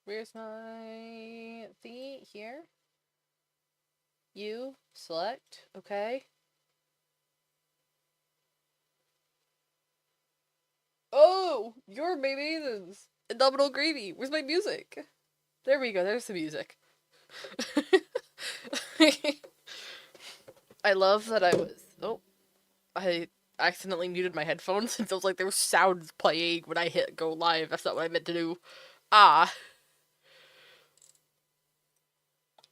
Where's my thingy? Here. You select. Okay. Oh, you're my maidens. Abdominal gravy. Where's my music? There we go. There's the music. I love that I accidentally muted my headphones and it was like there was sounds playing when I hit go live. That's not what I meant to do. Ah.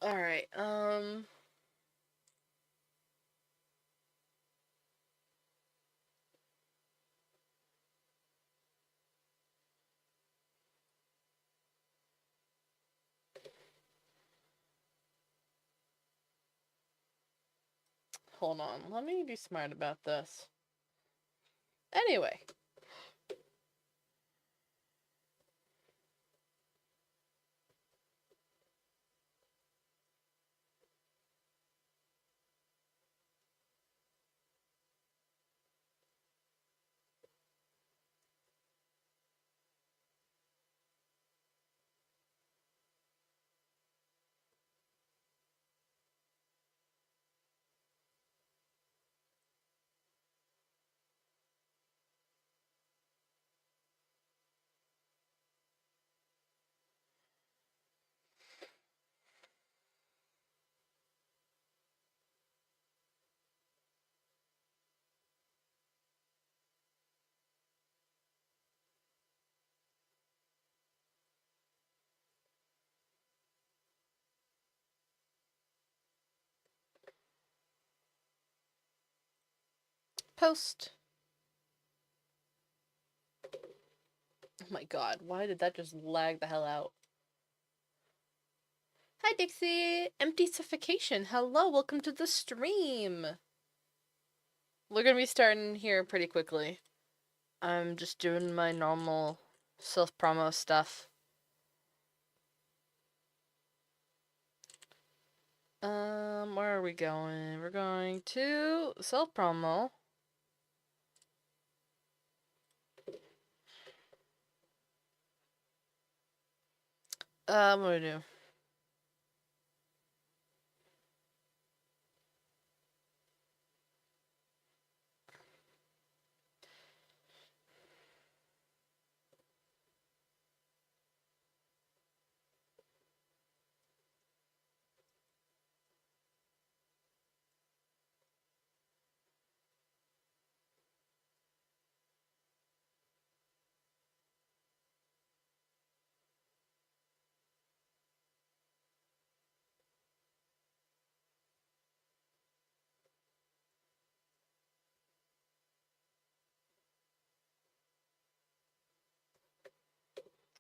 Alright, hold on. Let me be smart about this. Anyway. Post. Oh my god, why did that just lag the hell out? Hi Dixie! Empty suffocation. Hello, welcome to the stream. We're gonna be starting here pretty quickly. I'm just doing my normal self-promo stuff. Where are we going? We're going to self-promo. What do I do?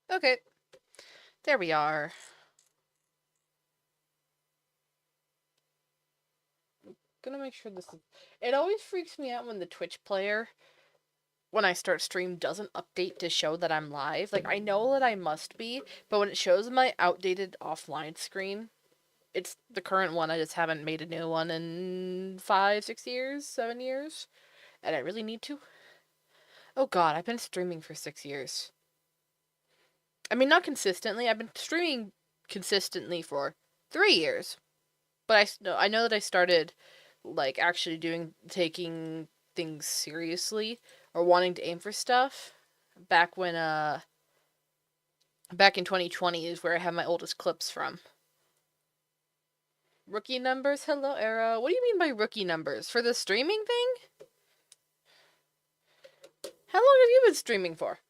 Okay. There we are. Gonna make sure this is... It always freaks me out when the Twitch player, when I start stream, doesn't update to show that I'm live. Like, I know that I must be, but when it shows my outdated offline screen, it's the current one. I just haven't made a new one in 5, 6 years, 7 years. And I really need to. Oh god, I've been streaming for 6 years. I mean, not consistently. I've been streaming consistently for 3 years. But I know that I started, like, actually taking things seriously or wanting to aim for stuff back when, back in 2020 is where I have my oldest clips from. Rookie numbers? Hello, Arrow. What do you mean by rookie numbers? For the streaming thing? How long have you been streaming for?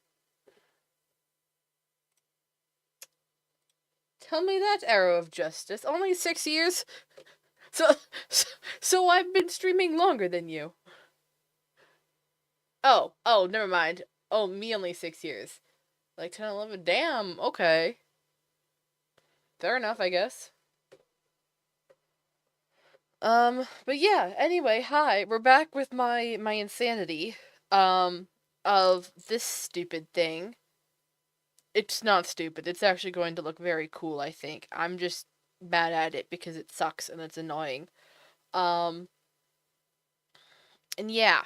Tell me that, Arrow of Justice. Only 6 years? So, so I've been streaming longer than you. Oh, never mind. Oh, me only 6 years. Like 10, 11. Damn, okay. Fair enough, I guess. But yeah, anyway, hi. We're back with my insanity, of this stupid thing. It's not stupid. It's actually going to look very cool, I think. I'm just mad at it because it sucks and it's annoying. Um, and yeah.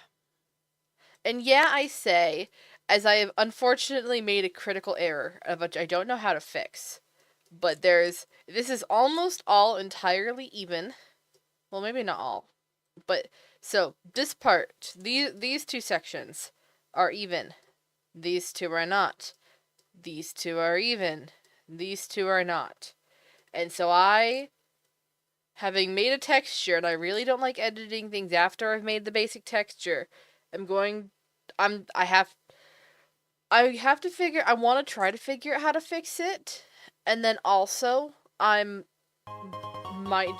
And yeah, I say, as I have unfortunately made a critical error, of which I don't know how to fix. But this is almost all entirely even. Well, maybe not all. But, so, this part, these two sections are even. These two are not. These two are even. These two are not. And so having made a texture, and I really don't like editing things after I've made the basic texture, I have to figure, I want to try to figure out how to fix it, and then also, might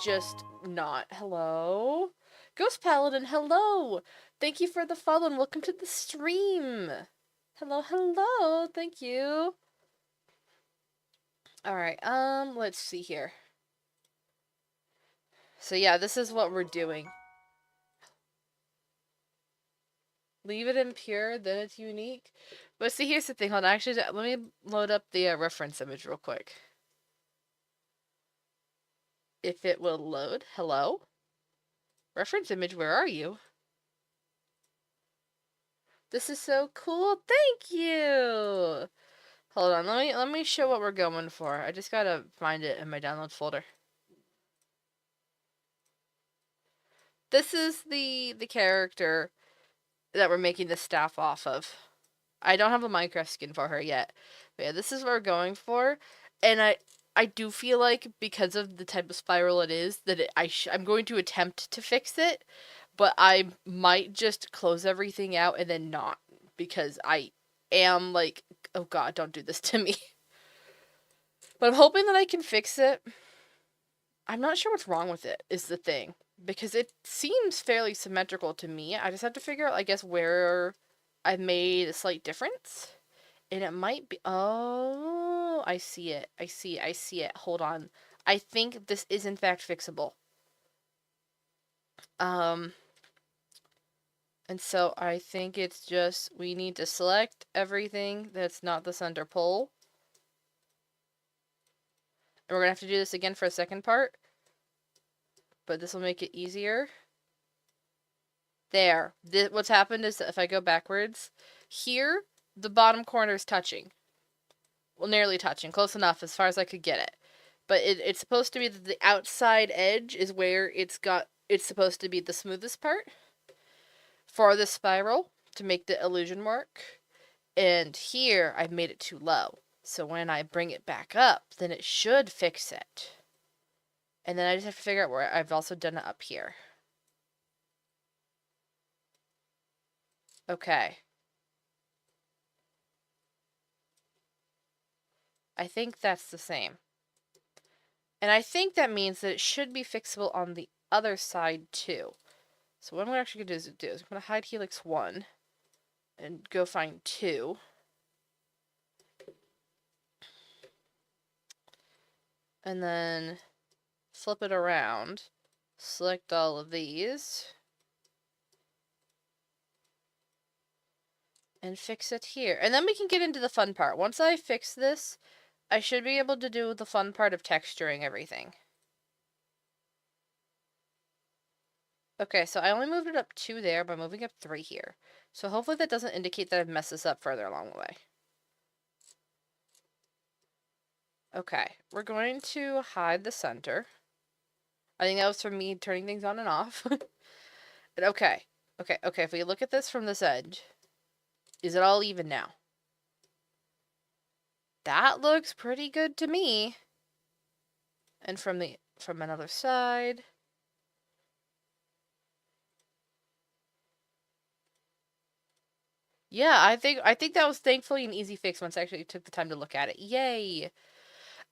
just not. Hello? Ghost Paladin, hello! Thank you for the follow and welcome to the stream! Hello, hello, thank you. Alright, let's see here. So yeah, this is what we're doing. Leave it impure, then it's unique. But see, here's the thing. Hold on, actually, let me load up the reference image real quick. If it will load. Hello? Reference image, where are you? This is so cool. Thank you! Hold on, let me show what we're going for. I just gotta find it in my downloads folder. This is the character that we're making the staff off of. I don't have a Minecraft skin for her yet. But yeah, this is what we're going for. And I do feel like, because of the type of spiral it is, that I'm going to attempt to fix it. But I might just close everything out and then not. Because I am like, oh god, don't do this to me. But I'm hoping that I can fix it. I'm not sure what's wrong with it, is the thing. Because it seems fairly symmetrical to me. I just have to figure out, I guess, where I've made a slight difference. And it might be... Oh, I see it. I see it. Hold on. I think this is, in fact, fixable. And so I think it's just... We need to select everything that's not the center pole. And we're going to have to do this again for a second part. But this will make it easier. There. What's happened is that if I go backwards, here, the bottom corner is touching. Well, nearly touching. Close enough as far as I could get it. But it's supposed to be that the outside edge is where it's supposed to be the smoothest part for the spiral to make the illusion work. And here, I've made it too low. So when I bring it back up, then it should fix it. And then I just have to figure out where I've also done it up here. Okay. I think that's the same. And I think that means that it should be fixable on the other side too. So what I'm actually going to do is I'm going to hide helix 1 and go find 2. And then flip it around. Select all of these. And fix it here. And then we can get into the fun part. Once I fix this, I should be able to do the fun part of texturing everything. Okay, so I only moved it up 2 there by moving up 3 here. So hopefully that doesn't indicate that I've messed this up further along the way. Okay, we're going to hide the center. I think that was from me turning things on and off. Okay, if we look at this from this edge, is it all even now? That looks pretty good to me. And from another side. Yeah, I think that was thankfully an easy fix once I actually took the time to look at it. Yay.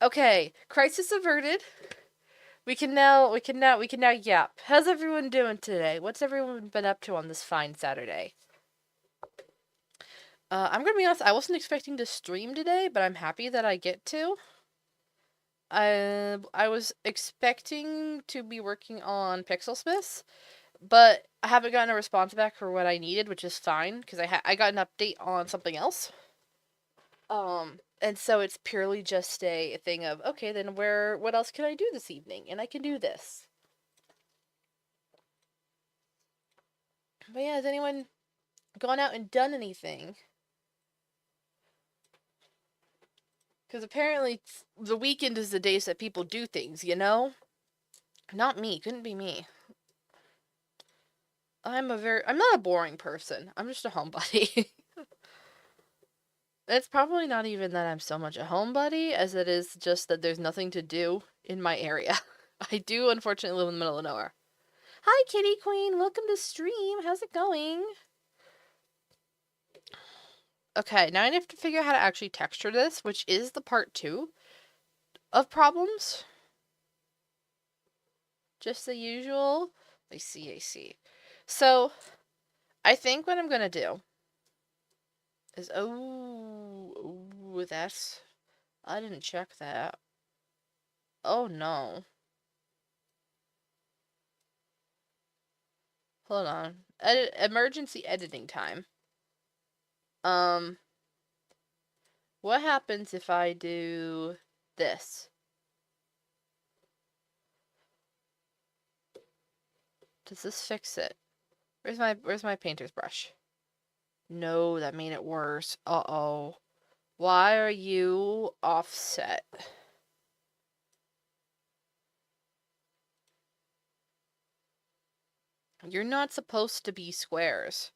Okay, crisis averted. We can now yap. How's everyone doing today? What's everyone been up to on this fine Saturday? I'm gonna be honest, I wasn't expecting to stream today, but I'm happy that I get to. I was expecting to be working on Pixel Smiths, but I haven't gotten a response back for what I needed, which is fine, because I got an update on something else. And so it's purely just a thing of, okay, then what else can I do this evening? And I can do this. But yeah, has anyone gone out and done anything? Because apparently the weekend is the days that people do things, you know? Not me. Couldn't be me. I'm not a boring person. I'm just a homebody. It's probably not even that I'm so much a homebody as it is just that there's nothing to do in my area. I do unfortunately live in the middle of nowhere. Hi, Kitty Queen. Welcome to stream. How's it going? Okay, now I have to figure out how to actually texture this, which is the part 2 of problems. Just the usual. I see. So, I think what I'm gonna do is, that's, I didn't check that. Oh no. Hold on. Emergency editing time. What happens if I do this? Does this fix it? Where's my painter's brush? No, that made it worse. Uh-oh. Why are you offset? You're not supposed to be squares.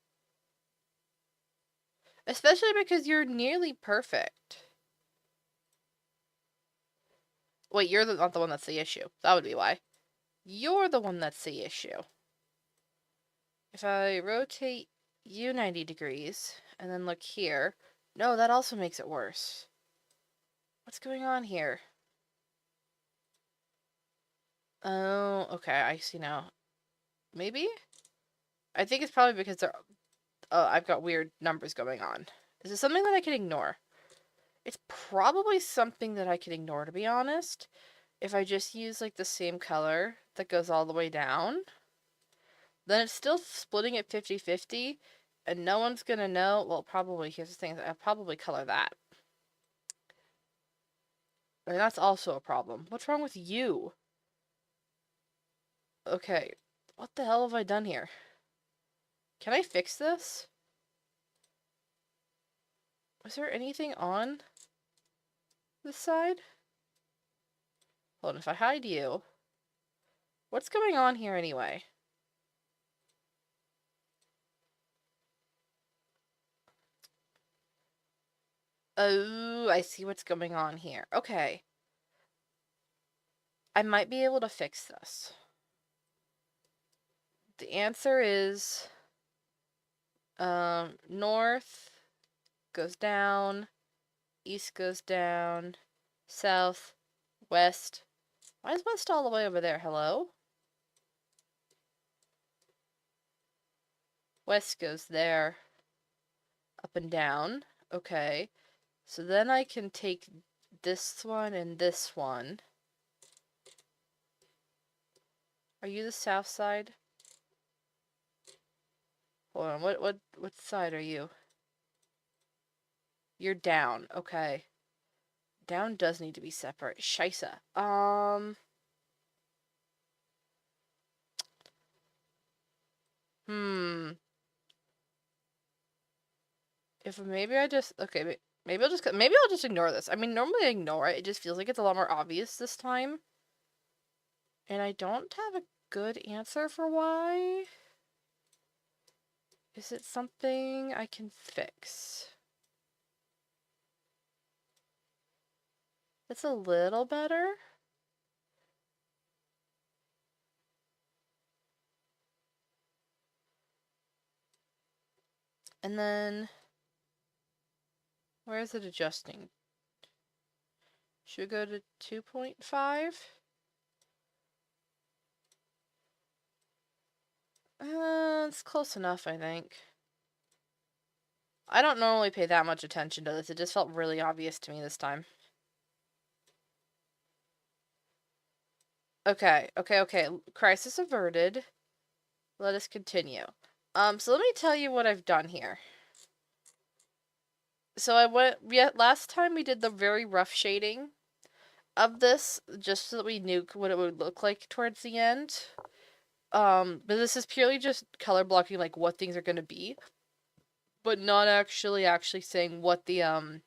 Especially because you're nearly perfect. Wait, you're not the one that's the issue. That would be why. You're the one that's the issue. If I rotate you 90 degrees, and then look here. No, that also makes it worse. What's going on here? Oh, okay, I see now. Maybe? I think it's probably because I've got weird numbers going on. Is it something that I can ignore? It's probably something that I can ignore, to be honest. If I just use, like, the same color that goes all the way down, then it's still splitting it 50-50, and no one's gonna know. Well, probably, here's the thing, I'll probably color that. And that's also a problem. What's wrong with you? Okay, what the hell have I done here? Can I fix this? Was there anything on this side? Hold on, if I hide you... What's going on here anyway? Oh, I see what's going on here. Okay. I might be able to fix this. The answer is... north goes down, east goes down, south, west. Why is west all the way over there? Hello? West goes there. Up and down. Okay. So then I can take this one and this one. Are you the south side? Hold on, what side are you? You're down. Okay. Down does need to be separate. Scheisse. If maybe I just... Okay, maybe I'll just ignore this. I mean, normally I ignore it. It just feels like it's a lot more obvious this time. And I don't have a good answer for why. Is it something I can fix? It's a little better. And then... Where is it adjusting? Should we go to 2.5? It's close enough, I think. I don't normally pay that much attention to this. It just felt really obvious to me this time. Okay. Crisis averted. Let us continue. So let me tell you what I've done here. So last time we did the very rough shading of this, just so that we knew what it would look like towards the end. But this is purely just color blocking, like, what things are gonna be. But not actually saying what the,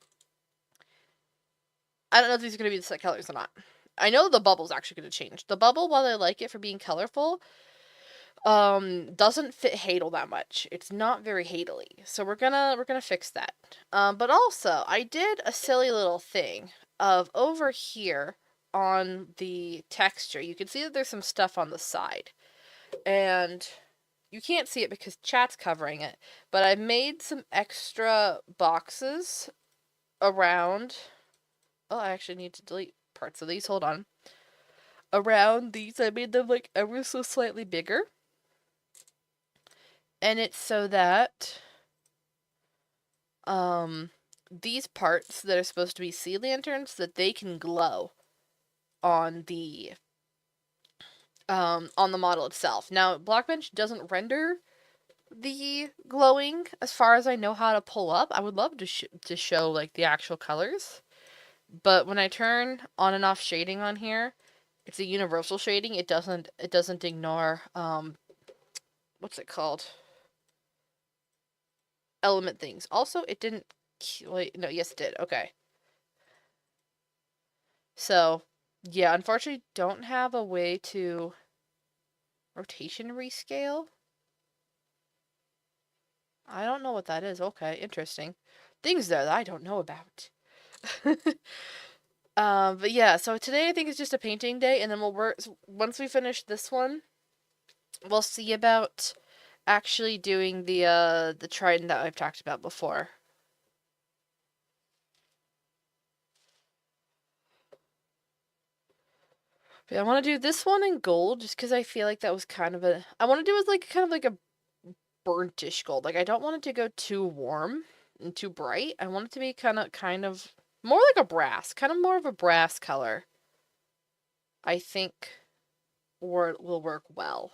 I don't know if these are going to be the set colors or not. I know the bubble's actually going to change. The bubble, while I like it for being colorful, doesn't fit Hadal that much. It's not very Hadal-y. So we're gonna fix that. But also, I did a silly little thing of over here on the texture. You can see that there's some stuff on the side. And you can't see it because chat's covering it. But I made some extra boxes around. Oh, I actually need to delete parts of these. Hold on. Around these, I made them like ever so slightly bigger. And it's so that these parts that are supposed to be sea lanterns, that they can glow on the model itself. Now, Blockbench doesn't render the glowing as far as I know how to pull up. I would love to show like the actual colors. But when I turn on and off shading on here, it's a universal shading. It doesn't ignore what's it called? Element things. Also, it didn't wait, no, yes it did. Okay. So, yeah, unfortunately don't have a way to rotation rescale. I don't know what that is. Okay, interesting. Things there that I don't know about. But yeah, so today I think is just a painting day, and then we'll work once we finish this one, we'll see about actually doing the Trident that I've talked about before. But I want to do this one in gold just because I feel like that was kind of a. I want to do it like kind of like a burntish gold. Like I don't want it to go too warm and too bright. I want it to be kind of more like a brass, kind of more of a brass color. I think, or it will work well.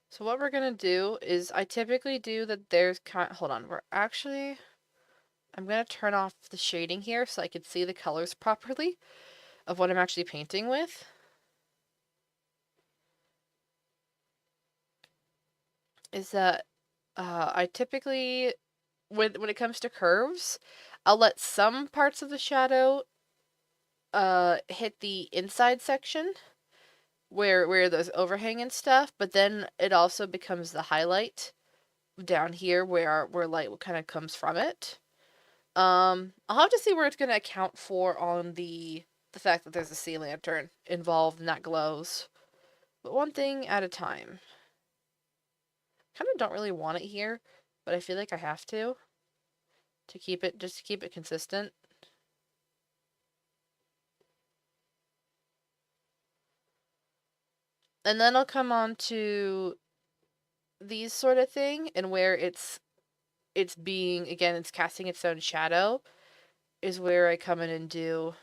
So what we're gonna do is I typically do that. There's hold on. I'm gonna turn off the shading here so I can see the colors properly of what I'm actually painting with. Is that I typically, when it comes to curves, I'll let some parts of the shadow hit the inside section where there's overhang and stuff, but then it also becomes the highlight down here where light kind of comes from it. I'll have to see where it's going to account for on the fact that there's a sea lantern involved and that glows. But one thing at a time. Kind of don't really want it here, but I feel like I have to keep it consistent. And then I'll come on to these sort of thing, and where it's being, again, it's casting its own shadow, is where I come in and do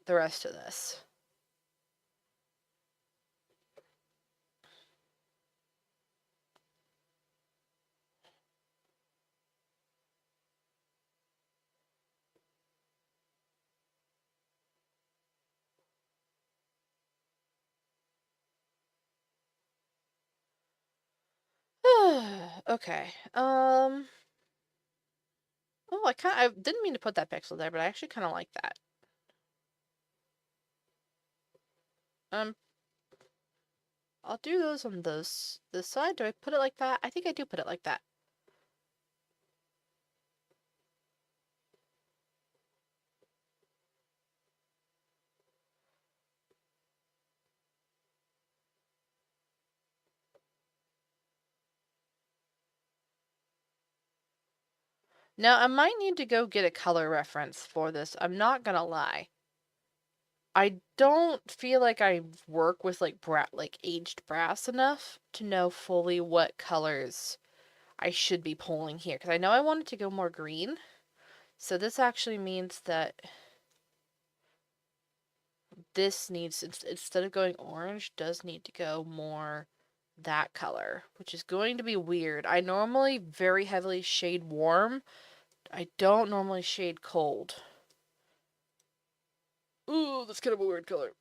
the rest of this. Okay. Oh, I didn't mean to put that pixel there, but I actually kind of like that. I'll do those on this side. Do I put it like that? I think I do put it like that. Now, I might need to go get a color reference for this. I'm not gonna lie. I don't feel like I work with like aged brass enough to know fully what colors I should be pulling here, because I know I wanted to go more green. So this actually means that this needs, instead of going orange, does need to go more that color, which is going to be weird. I normally very heavily shade warm. I don't normally shade cold. Ooh, that's kind of a weird color.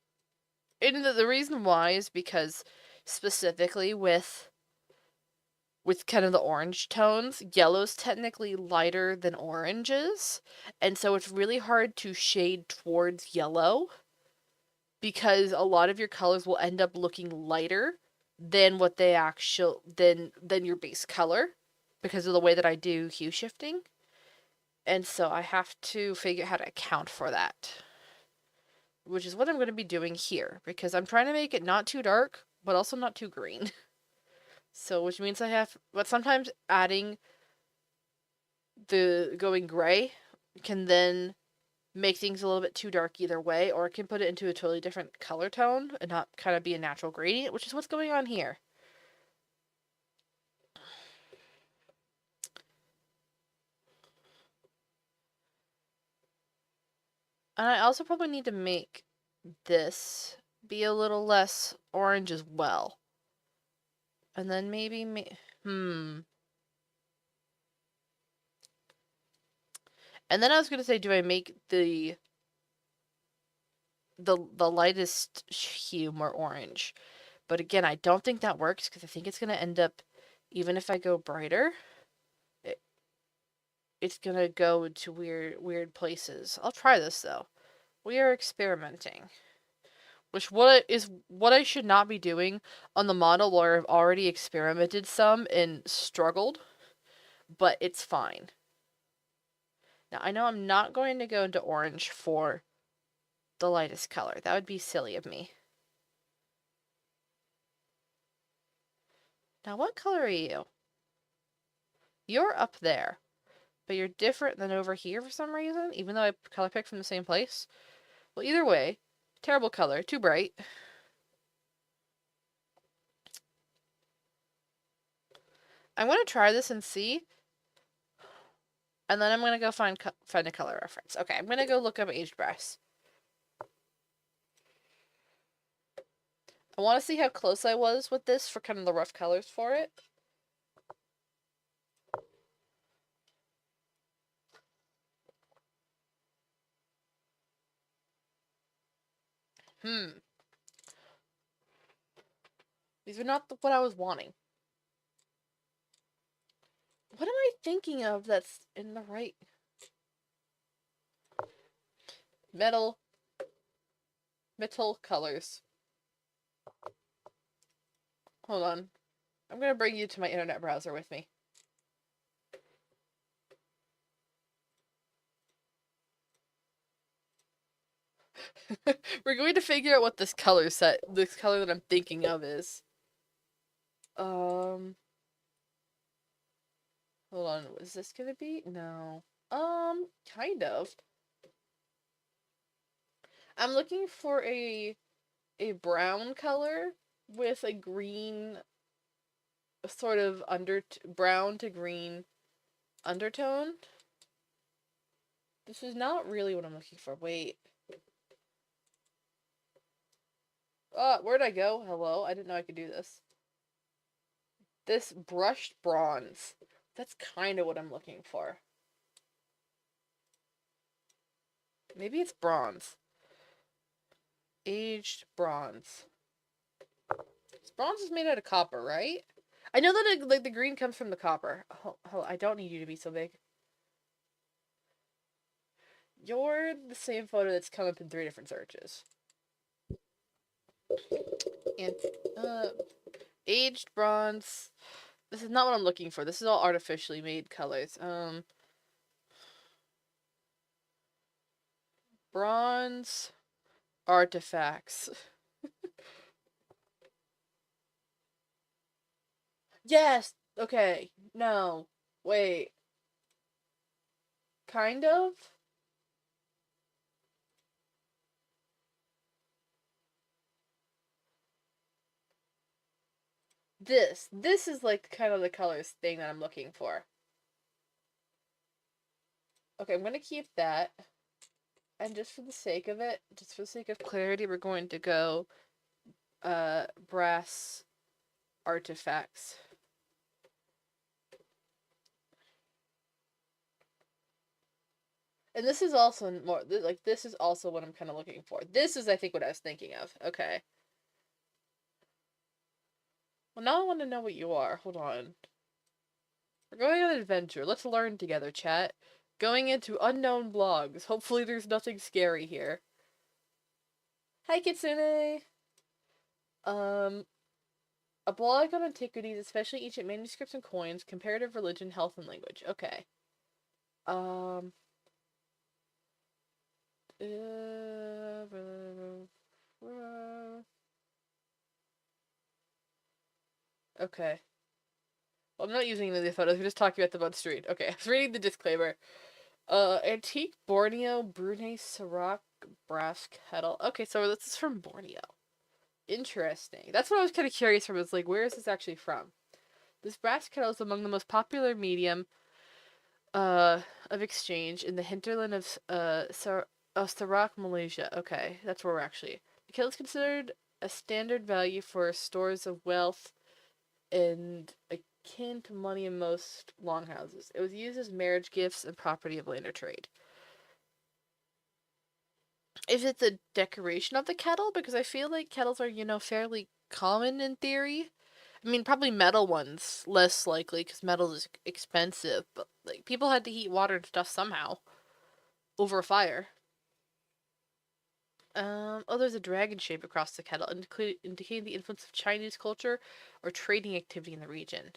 And the reason why is because specifically with with kind of the orange tones. Yellow's technically lighter than oranges, and so it's really hard to shade towards yellow because a lot of your colors will end up looking lighter than what they than your base color because of the way that I do hue shifting. And so I have to figure out how to account for that, which is what I'm going to be doing here because I'm trying to make it not too dark but also not too green. So which means but sometimes adding the going gray can then make things a little bit too dark either way, or it can put it into a totally different color tone and not kind of be a natural gradient, which is what's going on here. And I also probably need to make this be a little less orange as well. And then maybe, And then I was going to say, do I make the lightest hue more orange? But again, I don't think that works because I think it's going to end up, even if I go brighter, it's going to go into weird places. I'll try this though. We are experimenting. Which what I should not be doing on the model where I've already experimented some and struggled, but it's fine. Now, I know I'm not going to go into orange for the lightest color. That would be silly of me. Now, what color are you? You're up there, but you're different than over here for some reason, even though I color picked from the same place. Well, either way, terrible color, too bright. I'm going to try this and see, and then I'm going to go find a color reference. Okay, I'm going to go look up aged brass. I want to see how close I was with this for kind of the rough colors for it. These are not what I was wanting. What am I thinking of that's in the right? Metal colors. Hold on. I'm going to bring you to my internet browser with me. We're going to figure out what this color that I'm thinking of is. Hold on. Is this going to be? No. Kind of. I'm looking for a brown color with a green sort of brown to green undertone. This is not really what I'm looking for. Wait. Where'd I go? Hello? I didn't know I could do this. This brushed bronze. That's kind of what I'm looking for. Maybe it's bronze. Aged bronze. Bronze is made out of copper, right? I know that the green comes from the copper. Oh, I don't need you to be so big. You're the same photo that's come up in 3 different searches. And, aged bronze. This is not what I'm looking for. This is all artificially made colors. Bronze artifacts. Yes! Okay. No. Wait. Kind of? This is like kind of the colors thing that I'm looking for. Okay, I'm gonna keep that. And just for the sake of it, just for the sake of clarity, we're going to go brass artifacts. And this is also more, like, this is also what I'm kind of looking for. This is, I think, what I was thinking of. Okay. Well, now I want to know what you are. Hold on. We're going on an adventure. Let's learn together, chat. Going into unknown blogs. Hopefully there's nothing scary here. Hi, Kitsune! A blog on antiquities, especially ancient manuscripts and coins, comparative religion, health, and language. Okay. Uh, Okay. Well, I'm not using any of the photos, we're just talking about the Bud Street. Okay, I was reading the disclaimer. Antique Borneo, Brunei, Sarawak, brass kettle. Okay, so this is from Borneo. Interesting. That's what I was kind of curious from, is like, where is this actually from? This brass kettle is among the most popular medium, of exchange in the hinterland of Sarawak, Malaysia. Okay, that's where we're actually. The kettle is considered a standard value for stores of wealth and akin to money in most longhouses. It was used as marriage gifts and property of land or trade. Is it the decoration of the kettle? Because I feel like kettles are, fairly common in theory. I mean, probably metal ones, less likely, because metal is expensive, but, like, people had to heat water and stuff somehow. Over a fire. There's a dragon shape across the kettle, indicating the influence of Chinese culture or trading activity in the region.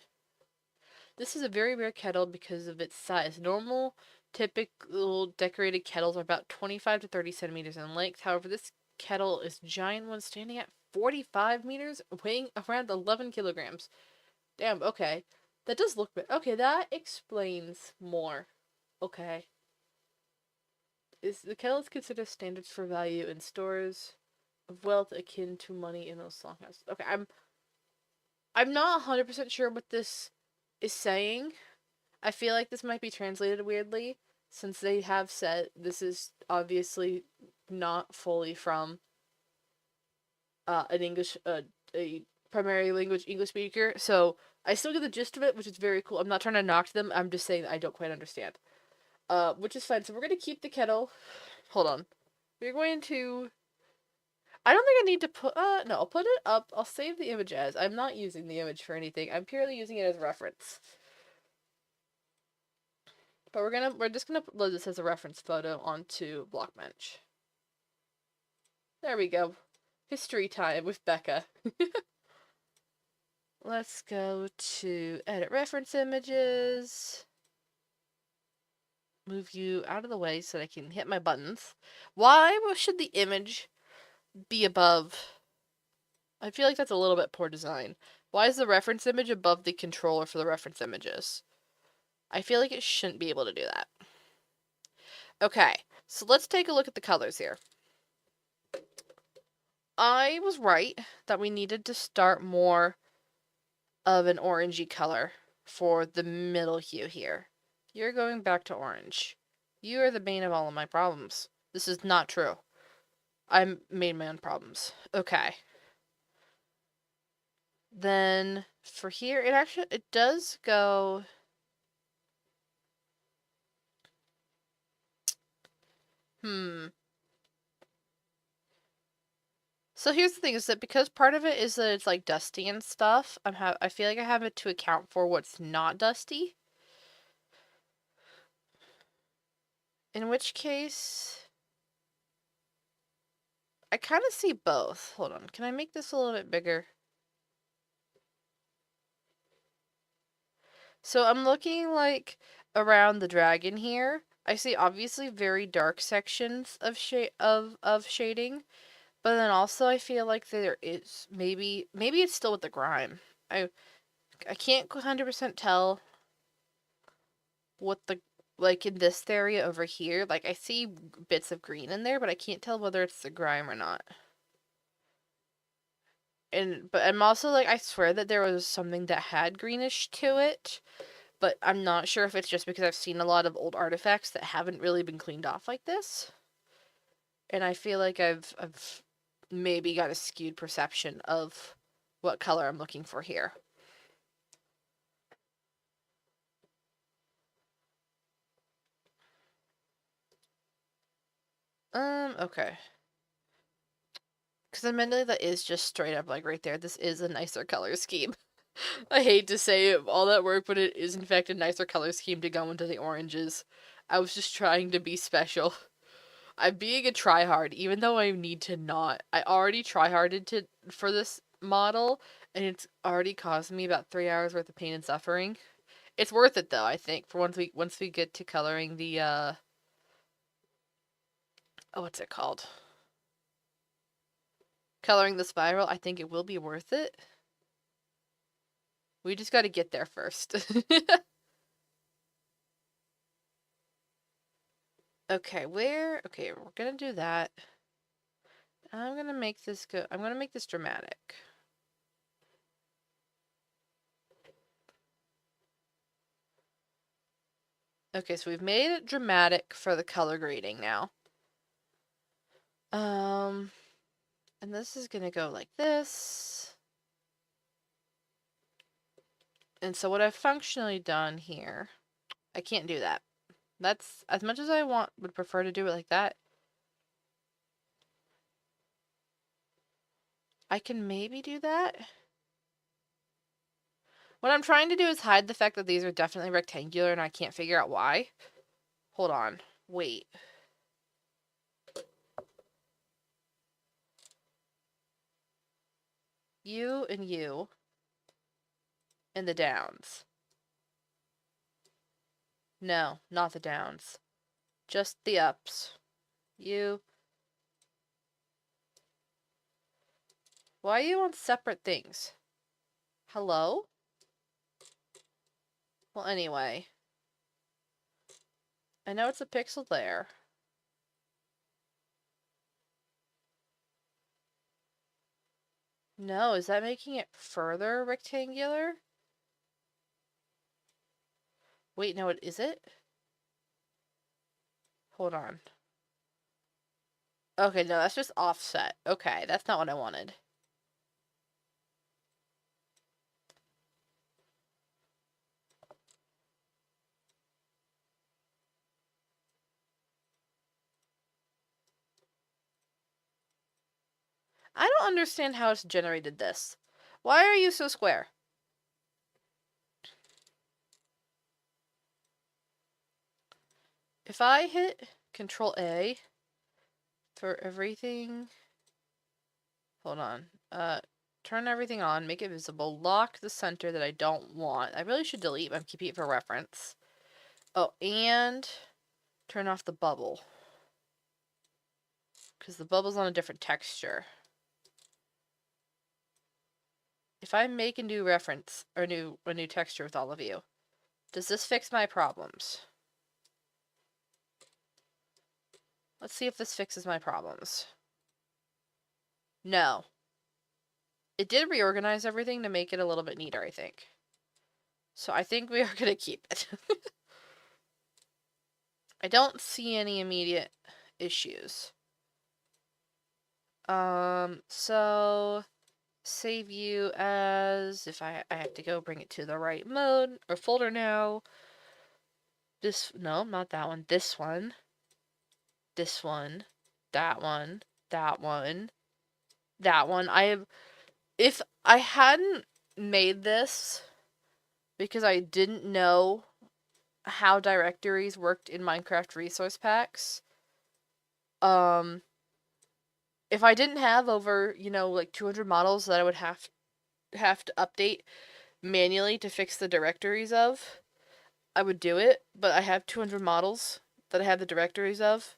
This is a very rare kettle because of its size. Normal, typical decorated kettles are about 25 to 30 centimeters in length. However, this kettle is giant one, standing at 45 meters, weighing around 11 kilograms. Damn, okay. That does look big. Okay, that explains more. Okay. The kettle is considered standards for value in stores of wealth akin to money in most longhouses. Okay, I'm not 100% sure what this is saying. I feel like this might be translated weirdly, since they have said this is obviously not fully from an English, a primary language English speaker. So I still get the gist of it, which is very cool. I'm not trying to knock them. I'm just saying that I don't quite understand. Which is fine. So we're gonna keep the kettle. Hold on. We're going to. I don't think I need to put. No, I'll put it up. I'll save the image as. I'm not using the image for anything. I'm purely using it as reference. But we're just gonna upload this as a reference photo onto Blockbench. There we go. History time with Becca. Let's go to edit reference images. Move you out of the way so that I can hit my buttons. Why should the image be above? I feel like that's a little bit poor design. Why is the reference image above the controller for the reference images? I feel like it shouldn't be able to do that. Okay, so let's take a look at the colors here. I was right that we needed to start more of an orangey color for the middle hue here. You're going back to orange. You are the bane of all of my problems. This is not true. I made my own problems. Okay. Then for here, it does go. So here's the thing, is that because part of it is that it's like dusty and stuff, I feel like I have it to account for what's not dusty. In which case, I kind of see both. Hold on, can I make this a little bit bigger? So I'm looking like around the dragon here. I see obviously very dark sections of shading, but then also I feel like there is maybe it's still with the grime. I can't 100% tell what the, like, in this area over here, like, I see bits of green in there, but I can't tell whether it's the grime or not. But I'm also like, I swear that there was something that had greenish to it, but I'm not sure if it's just because I've seen a lot of old artifacts that haven't really been cleaned off like this. And I feel like I've maybe got a skewed perception of what color I'm looking for here. Okay. Because admittedly, that is just straight up, like, right there. This is a nicer color scheme. I hate to say it, all that work, but it is in fact a nicer color scheme to go into the oranges. I was just trying to be special. I'm being a tryhard, even though I need to not. I already tryharded for this model, and it's already caused me about 3 hours worth of pain and suffering. It's worth it though, I think, for once we get to coloring the oh, what's it called? Coloring the spiral, I think it will be worth it. We just got to get there first. Okay, okay, we're gonna do that. I'm gonna make this dramatic. Okay, so we've made it dramatic for the color grading now. And this is gonna go like this. And so what I've functionally done here, I can't do that. That's, as much as I would prefer to do it like that, I can maybe do that. What I'm trying to do is hide the fact that these are definitely rectangular and I can't figure out why. Hold on. Wait. You and the downs. No, not the downs. Just the ups. You. Why are you on separate things? Hello? Well, anyway. I know it's a pixel there. No, is that making it further rectangular? Wait, no, is it? Hold on. Okay, no, that's just offset. Okay, that's not what I wanted. I don't understand how it's generated this. Why are you so square? If I hit Control A for everything, hold on, turn everything on, make it visible, lock the center that I don't want. I really should delete, but I'm keeping it for reference. Oh, and turn off the bubble, because the bubble's on a different texture. If I make a new reference, or a new texture with all of you, does this fix my problems? Let's see if this fixes my problems. No. It did reorganize everything to make it a little bit neater, I think. So I think we are going to keep it. I don't see any immediate issues. So save you as, if I have to go bring it to the right mode or folder now. No, not that one. This one. This one. That one. That one. That one. If I hadn't made this because I didn't know how directories worked in Minecraft resource packs, if I didn't have over, like 200 models that I would have to update manually to fix the directories of, I would do it, but I have 200 models that I have the directories of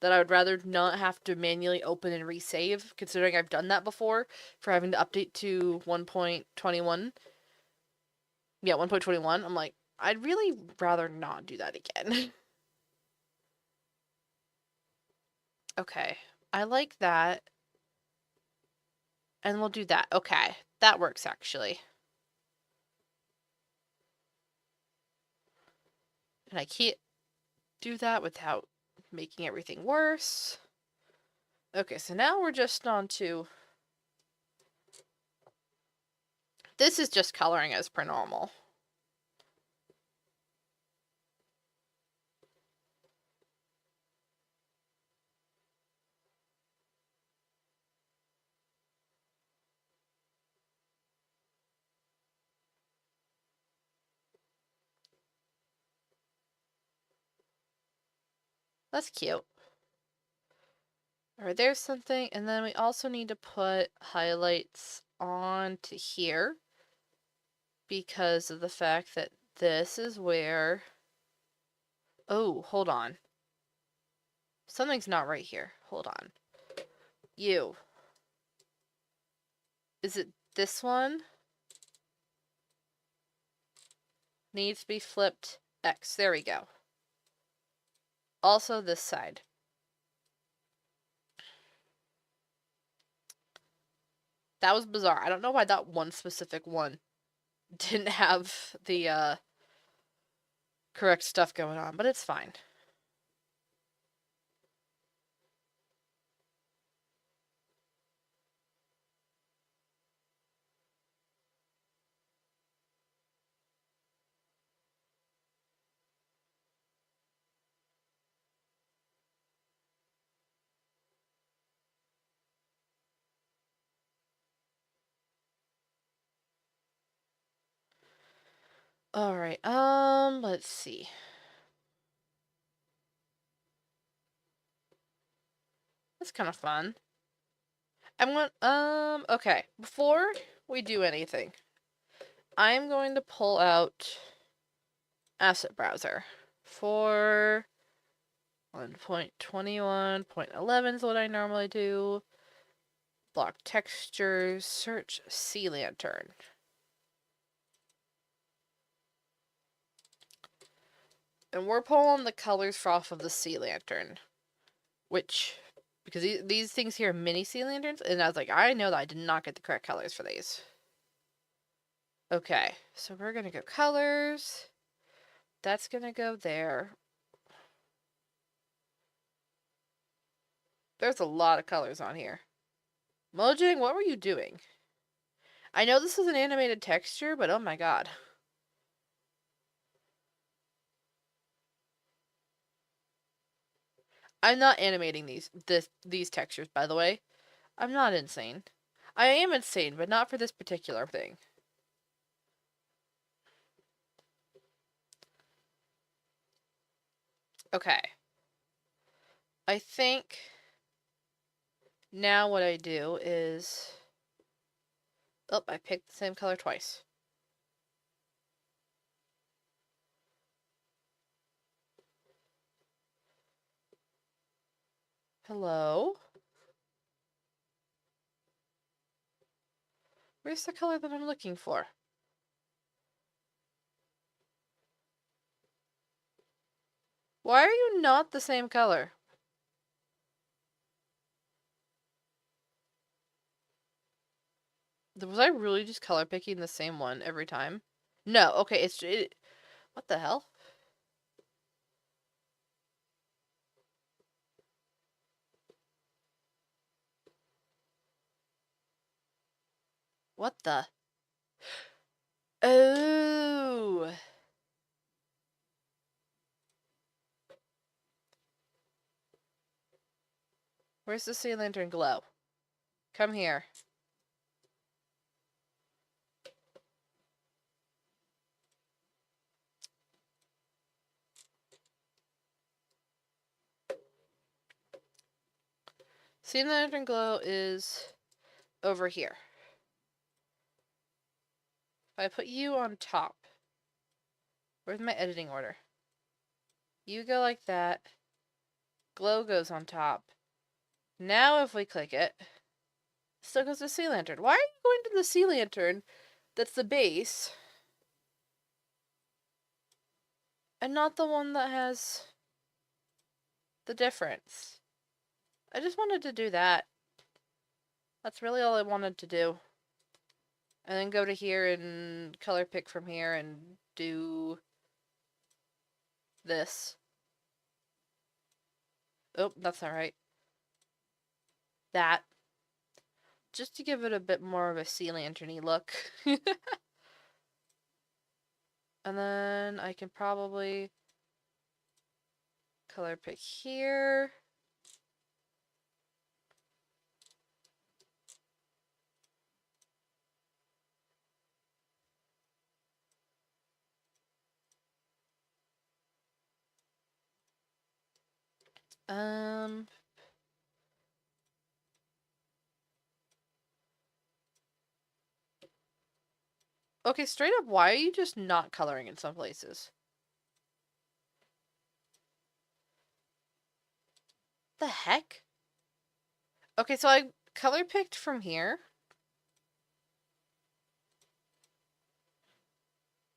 that I would rather not have to manually open and resave, considering I've done that before for having to update to 1.21. Yeah, 1.21. I'm like, I'd really rather not do that again. Okay, I like that. And we'll do that. Okay, that works actually. And I can't do that without making everything worse. Okay, so now we're just on to... This is just coloring as per normal. That's cute. Alright, there's something, and then we also need to put highlights onto here because of the fact that this is where... Oh, hold on. Something's not right here. Hold on. You. Is it this one? Needs to be flipped X. There we go. Also this side. That was bizarre. I don't know why that one specific one didn't have the correct stuff going on, but it's fine. Alright, let's see. That's kind of fun. Okay. Before we do anything, I'm going to pull out Asset Browser for 1.21.11 is what I normally do. Block textures, search sea lantern. And we're pulling the colors off of the sea lantern, which, because these things here are mini sea lanterns, and I was like, I know that I did not get the correct colors for these. Okay, so we're gonna go colors. That's gonna go there. There's a lot of colors on here. Mojang, what were you doing? I know this is an animated texture, but oh my god. I'm not animating these textures, by the way. I'm not insane. I am insane, but not for this particular thing. Okay. I think now what I do is... Oh, I picked the same color twice. Hello? Where's the color that I'm looking for? Why are you not the same color? Was I really just color picking the same one every time? No, okay, what the hell? What the? Oh! Where's the sea lantern glow? Come here. Sea lantern glow is over here. If I put you on top, where's my editing order? You go like that. Glow goes on top. Now if we click it, still goes to sea lantern. Why are you going to the sea lantern that's the base and not the one that has the difference? I just wanted to do that. That's really all I wanted to do. And then go to here and color pick from here and do this. Oh, that's not right. That. Just to give it a bit more of a sea lantern-y look. And then I can probably color pick here. Um. Okay, straight up, why are you just not coloring in some places? The heck? Okay, so I color picked from here.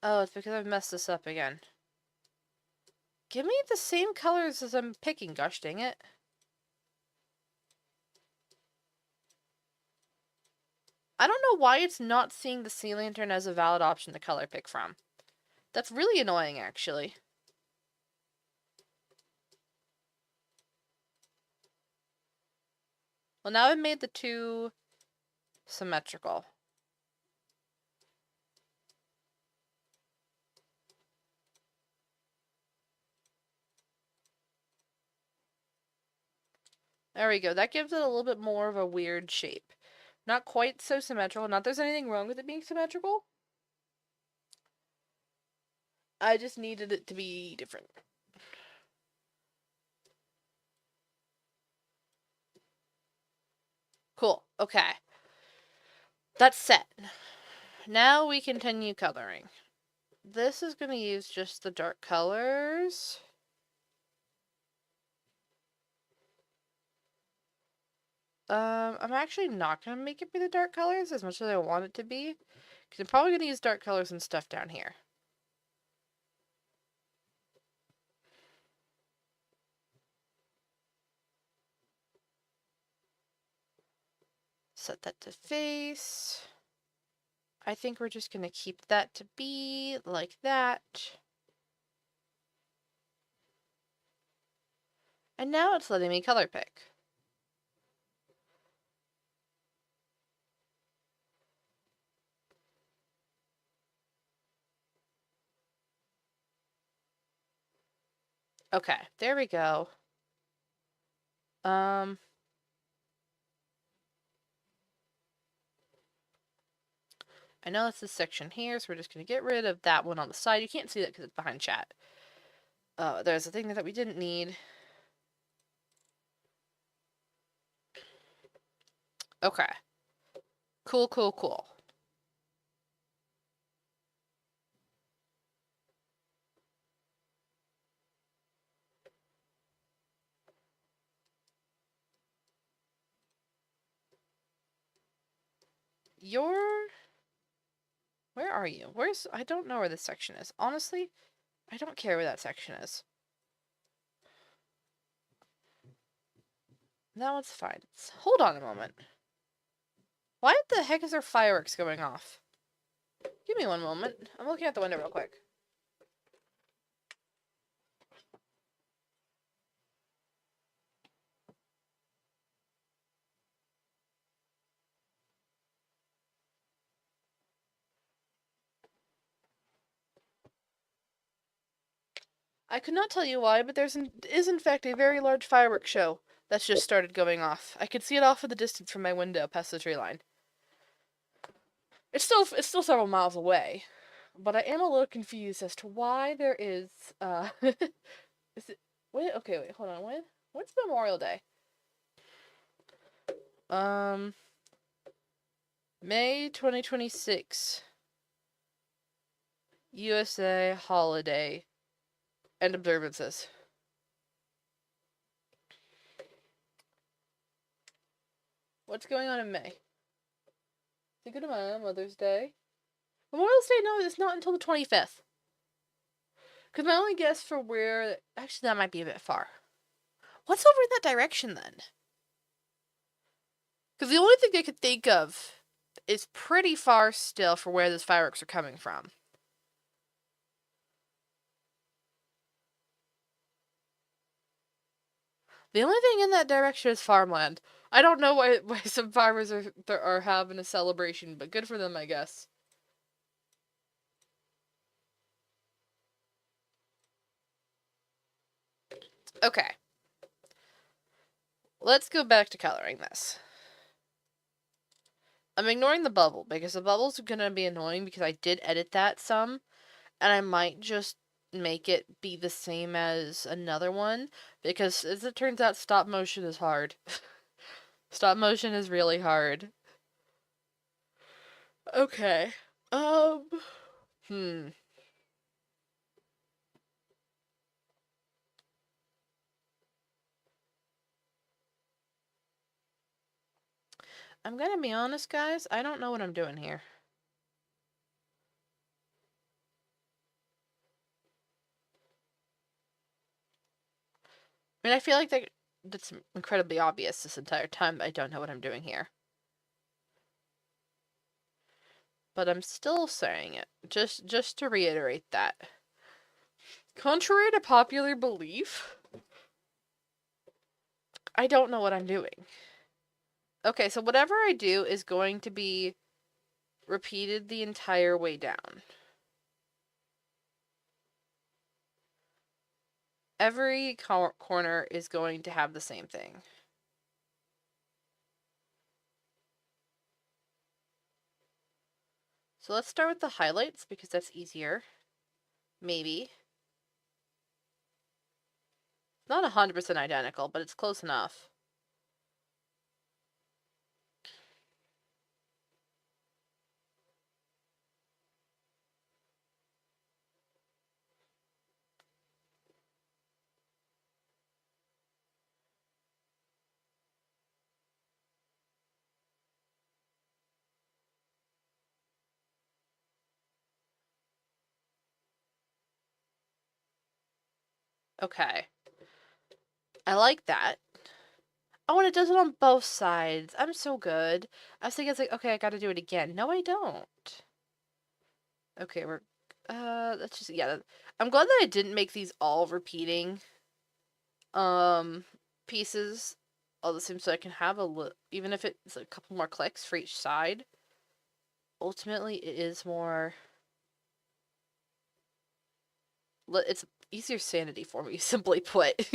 Oh, it's because I've messed this up again. Give me the same colors as I'm picking, gosh dang it. I don't know why it's not seeing the sea lantern as a valid option to color pick from. That's really annoying, actually. Well, now I've made the two symmetrical. There we go. That gives it a little bit more of a weird shape. Not quite so symmetrical. Not there's anything wrong with it being symmetrical. I just needed it to be different. Cool. Okay. That's set. Now we continue coloring. This is going to use just the dark colors. I'm actually not going to make it be the dark colors as much as I want it to be. Because I'm probably going to use dark colors and stuff down here. Set that to face. I think we're just going to keep that to be like that. And now it's letting me color pick. Okay, there we go. I know it's this section here, so we're just going to get rid of that one on the side. You can't see that because it's behind chat. There's a thing that we didn't need. Okay. Cool, cool, cool. Where are you? I don't know where this section is. Honestly, I don't care where that section is. That one's fine. Hold on a moment. Why the heck is there fireworks going off? Give me one moment. I'm looking out the window real quick. I could not tell you why, but is in fact a very large fireworks show that's just started going off. I could see it off in the distance from my window past the tree line. It's still several miles away, but I am a little confused as to why there is is it wait okay wait hold on when's Memorial Day? May 2026 USA holiday and observances. What's going on in May? Cinco de Mayo, Mother's Day. Memorial Day, no, it's not until the 25th. Because my only guess for where... Actually, that might be a bit far. What's over in that direction, then? Because the only thing I could think of is pretty far still for where those fireworks are coming from. The only thing in that direction is farmland. I don't know why some farmers are having a celebration, but good for them, I guess. Okay. Let's go back to coloring this. I'm ignoring the bubble, because the bubble's gonna be annoying because I did edit that some, and I might just make it be the same as another one, because as it turns out, stop motion is hard. Stop motion is really hard. Okay. Um, hmm. I'm gonna be honest, guys, I don't know what I'm doing here. I mean, I feel like that's incredibly obvious this entire time. I don't know what I'm doing here. But I'm still saying it, just to reiterate that. Contrary to popular belief, I don't know what I'm doing. Okay, so whatever I do is going to be repeated the entire way down. Every corner is going to have the same thing. So let's start with the highlights because that's easier. Maybe. Not 100% identical, but it's close enough. Okay. I like that. Oh, and it does it on both sides. I'm so good. I was thinking, it's like, okay, I gotta do it again. No, I don't. Okay, let's just, yeah. I'm glad that I didn't make these all repeating, pieces all the same, so I can have even if it's a couple more clicks for each side. Ultimately, it is more, it's easier sanity for me, simply put.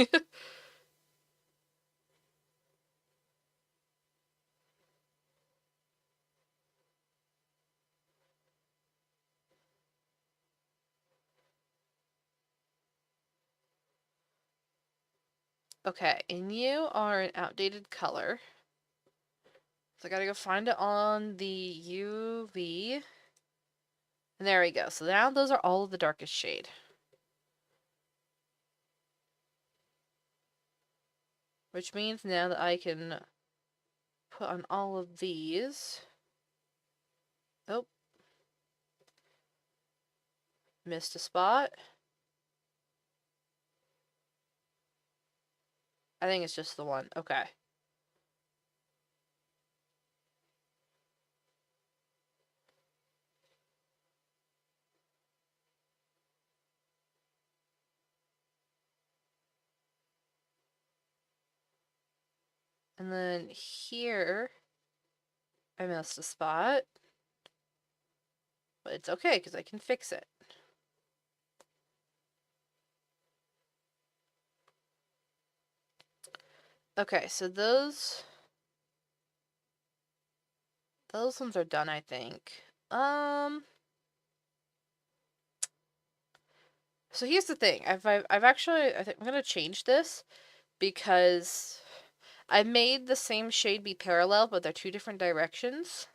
Okay, and you are an outdated color. So I gotta go find it on the UV. And there we go. So now those are all of the darkest shade. Which means now that I can put on all of these. Oh. Missed a spot. I think it's just the one. Okay. And then here, I missed a spot. But it's okay, because I can fix it. Okay, so those ones are done, I think. So here's the thing. I've actually, I think I'm gonna change this because I made the same shade be parallel, but they're two different directions.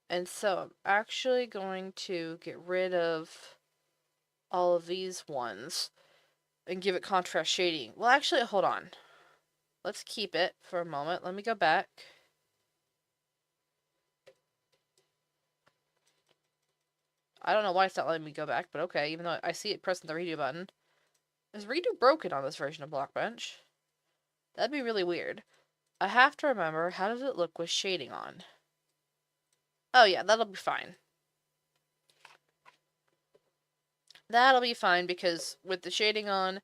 And so I'm actually going to get rid of all of these ones and give it contrast shading. Well, actually, hold on. Let's keep it for a moment. Let me go back. I don't know why it's not letting me go back, but okay, even though I see it pressing the redo button. Is redo broken on this version of Blockbench? That'd be really weird. I have to remember, how does it look with shading on? Oh yeah, that'll be fine. That'll be fine because with the shading on,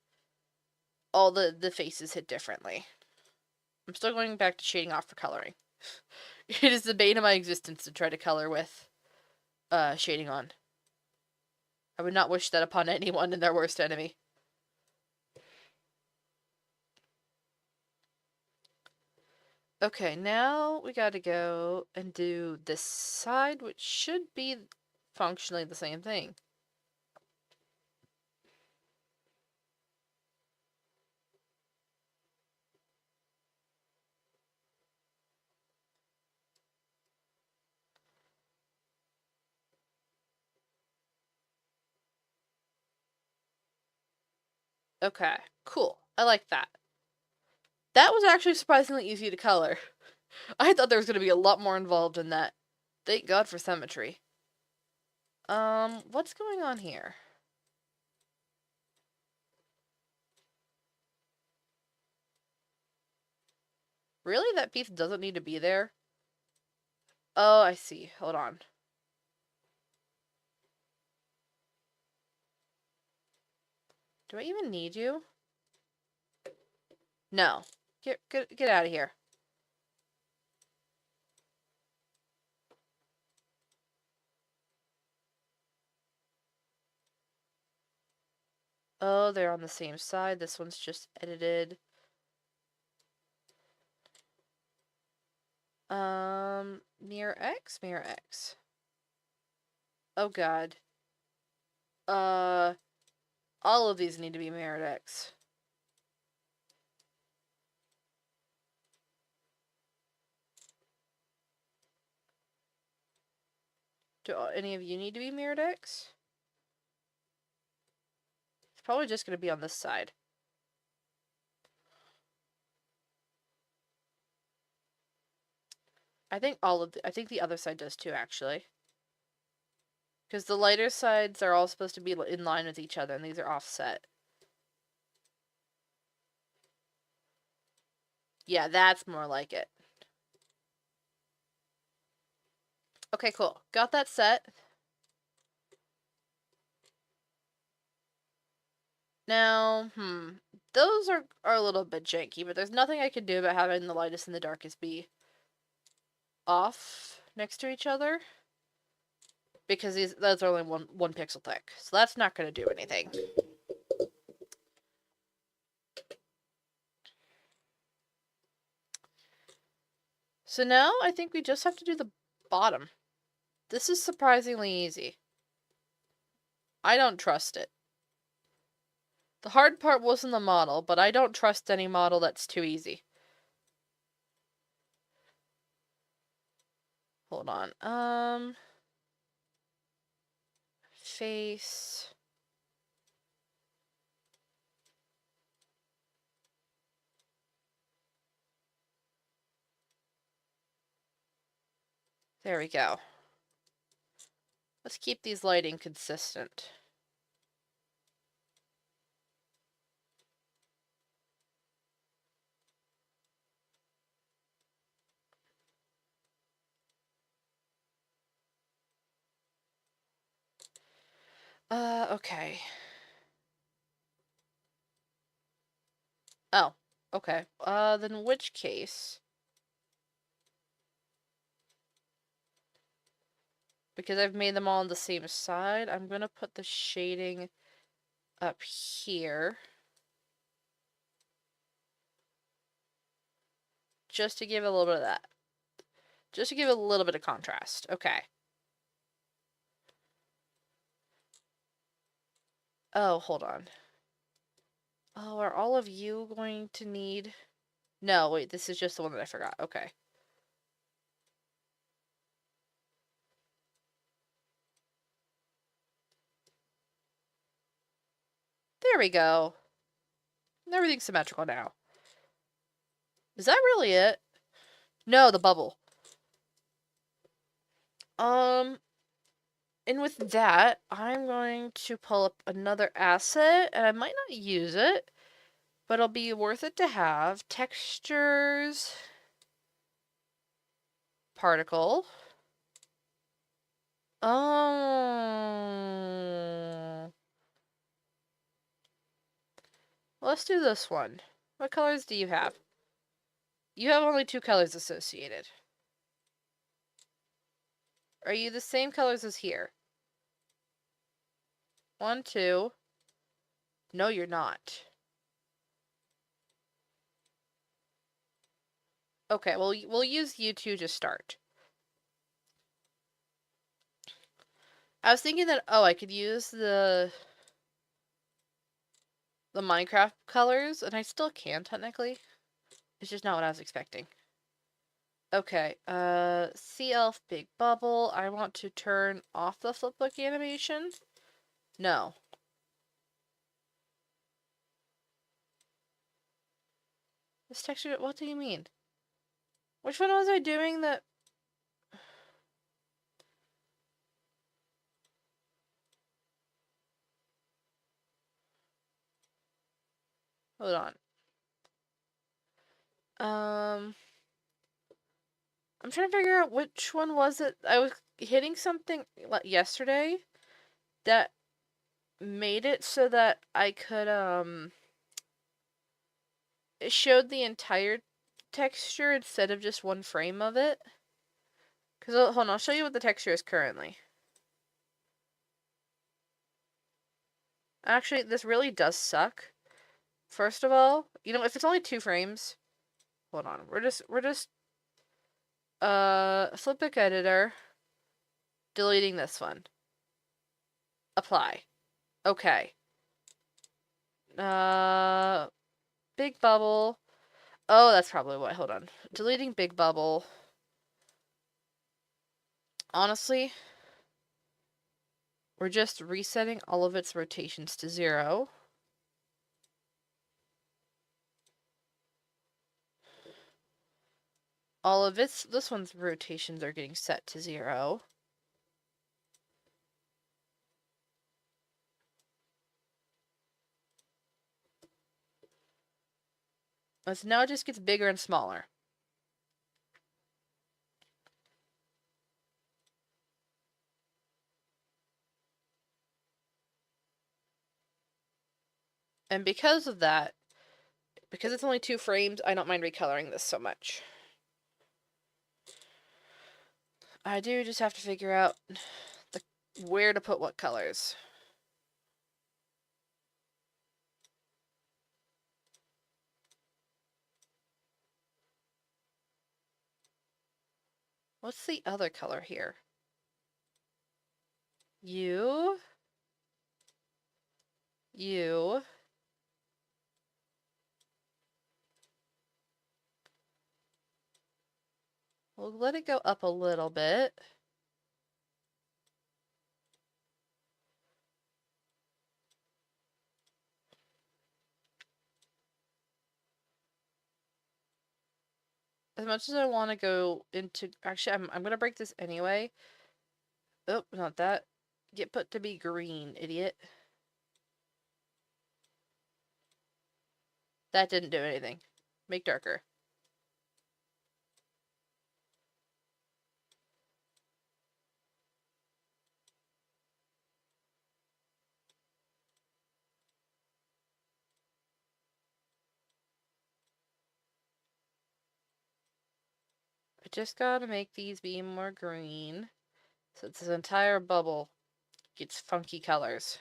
all the faces hit differently. I'm still going back to shading off for coloring. It is the bane of my existence to try to color with shading on. I would not wish that upon anyone and their worst enemy. Okay, now we gotta go and do this side, which should be functionally the same thing. Okay, cool. I like that. That was actually surprisingly easy to color. I thought there was going to be a lot more involved in that. Thank God for symmetry. What's going on here? Really? That piece doesn't need to be there? Oh, I see. Hold on. Do I even need you? No. Get out of here. Oh, they're on the same side. This one's just edited. Mirror X? Mirror X. Oh god. Uh, all of these need to be mirrored X. Do any of you need to be mirrored X? It's probably just going to be on this side. I think I think the other side does too, actually. Because the lighter sides are all supposed to be in line with each other, and these are offset. Yeah, that's more like it. Okay, cool. Got that set. Now, those are a little bit janky, but there's nothing I can do about having the lightest and the darkest be off next to each other. Because those are only one pixel thick. So that's not going to do anything. So now I think we just have to do the bottom. This is surprisingly easy. I don't trust it. The hard part wasn't the model, but I don't trust any model that's too easy. Hold on. Face. There we go. Let's keep these lighting consistent. Okay. Oh, okay. Then in which case... Because I've made them all on the same side, I'm gonna put the shading up here. Just to give a little bit of that. Just to give a little bit of contrast. Okay. Oh, hold on. Oh, are all of you going to need... No, wait, this is just the one that I forgot. Okay. There we go. Everything's symmetrical now. Is that really it? No, the bubble. And with that, I'm going to pull up another asset, and I might not use it, but it'll be worth it to have. Textures, particle. Oh. Let's do this one. What colors do you have? You have only 2 colors associated. Are you the same colors as here? 1, 2. No, you're not. Okay, well, we'll use you two to start. I was thinking that, I could use the Minecraft colors, and I still can, technically. It's just not what I was expecting. Okay, Sea Elf Big Bubble. I want to turn off the flipbook animation. No. This texture, what do you mean? Which one was I doing that? Hold on. I'm trying to figure out which one was it. I was hitting something yesterday that made it so that I could, it showed the entire texture instead of just one frame of it. Because, hold on, I'll show you what the texture is currently. Actually, this really does suck. First of all, you know, if it's only 2 frames, hold on, we're just, Flipbook editor, deleting this one. Apply. Okay. Big bubble. Oh, that's probably what. Hold on. Deleting big bubble. Honestly, we're just resetting all of its rotations to 0. All of this one's rotations are getting set to 0. So now it just gets bigger and smaller. And because of that, because it's only 2 frames, I don't mind recoloring this so much. I do just have to figure out where to put what colors. What's the other color here? You. We'll let it go up a little bit. As much as I want to go into... Actually, I'm going to break this anyway. Oh, not that. Get put to be green, idiot. That didn't do anything. Make darker. I just gotta make these be more green. So this entire bubble gets funky colors.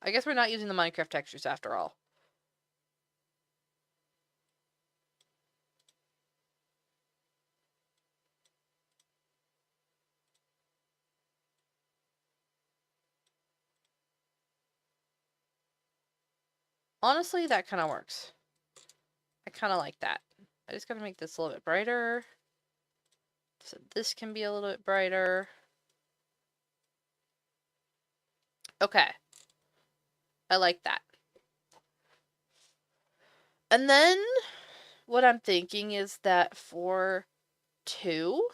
I guess we're not using the Minecraft textures after all. Honestly, that kind of works. I kind of like that. I just gotta make this a little bit brighter. So this can be a little bit brighter. Okay. I like that. And then what I'm thinking is that for 2,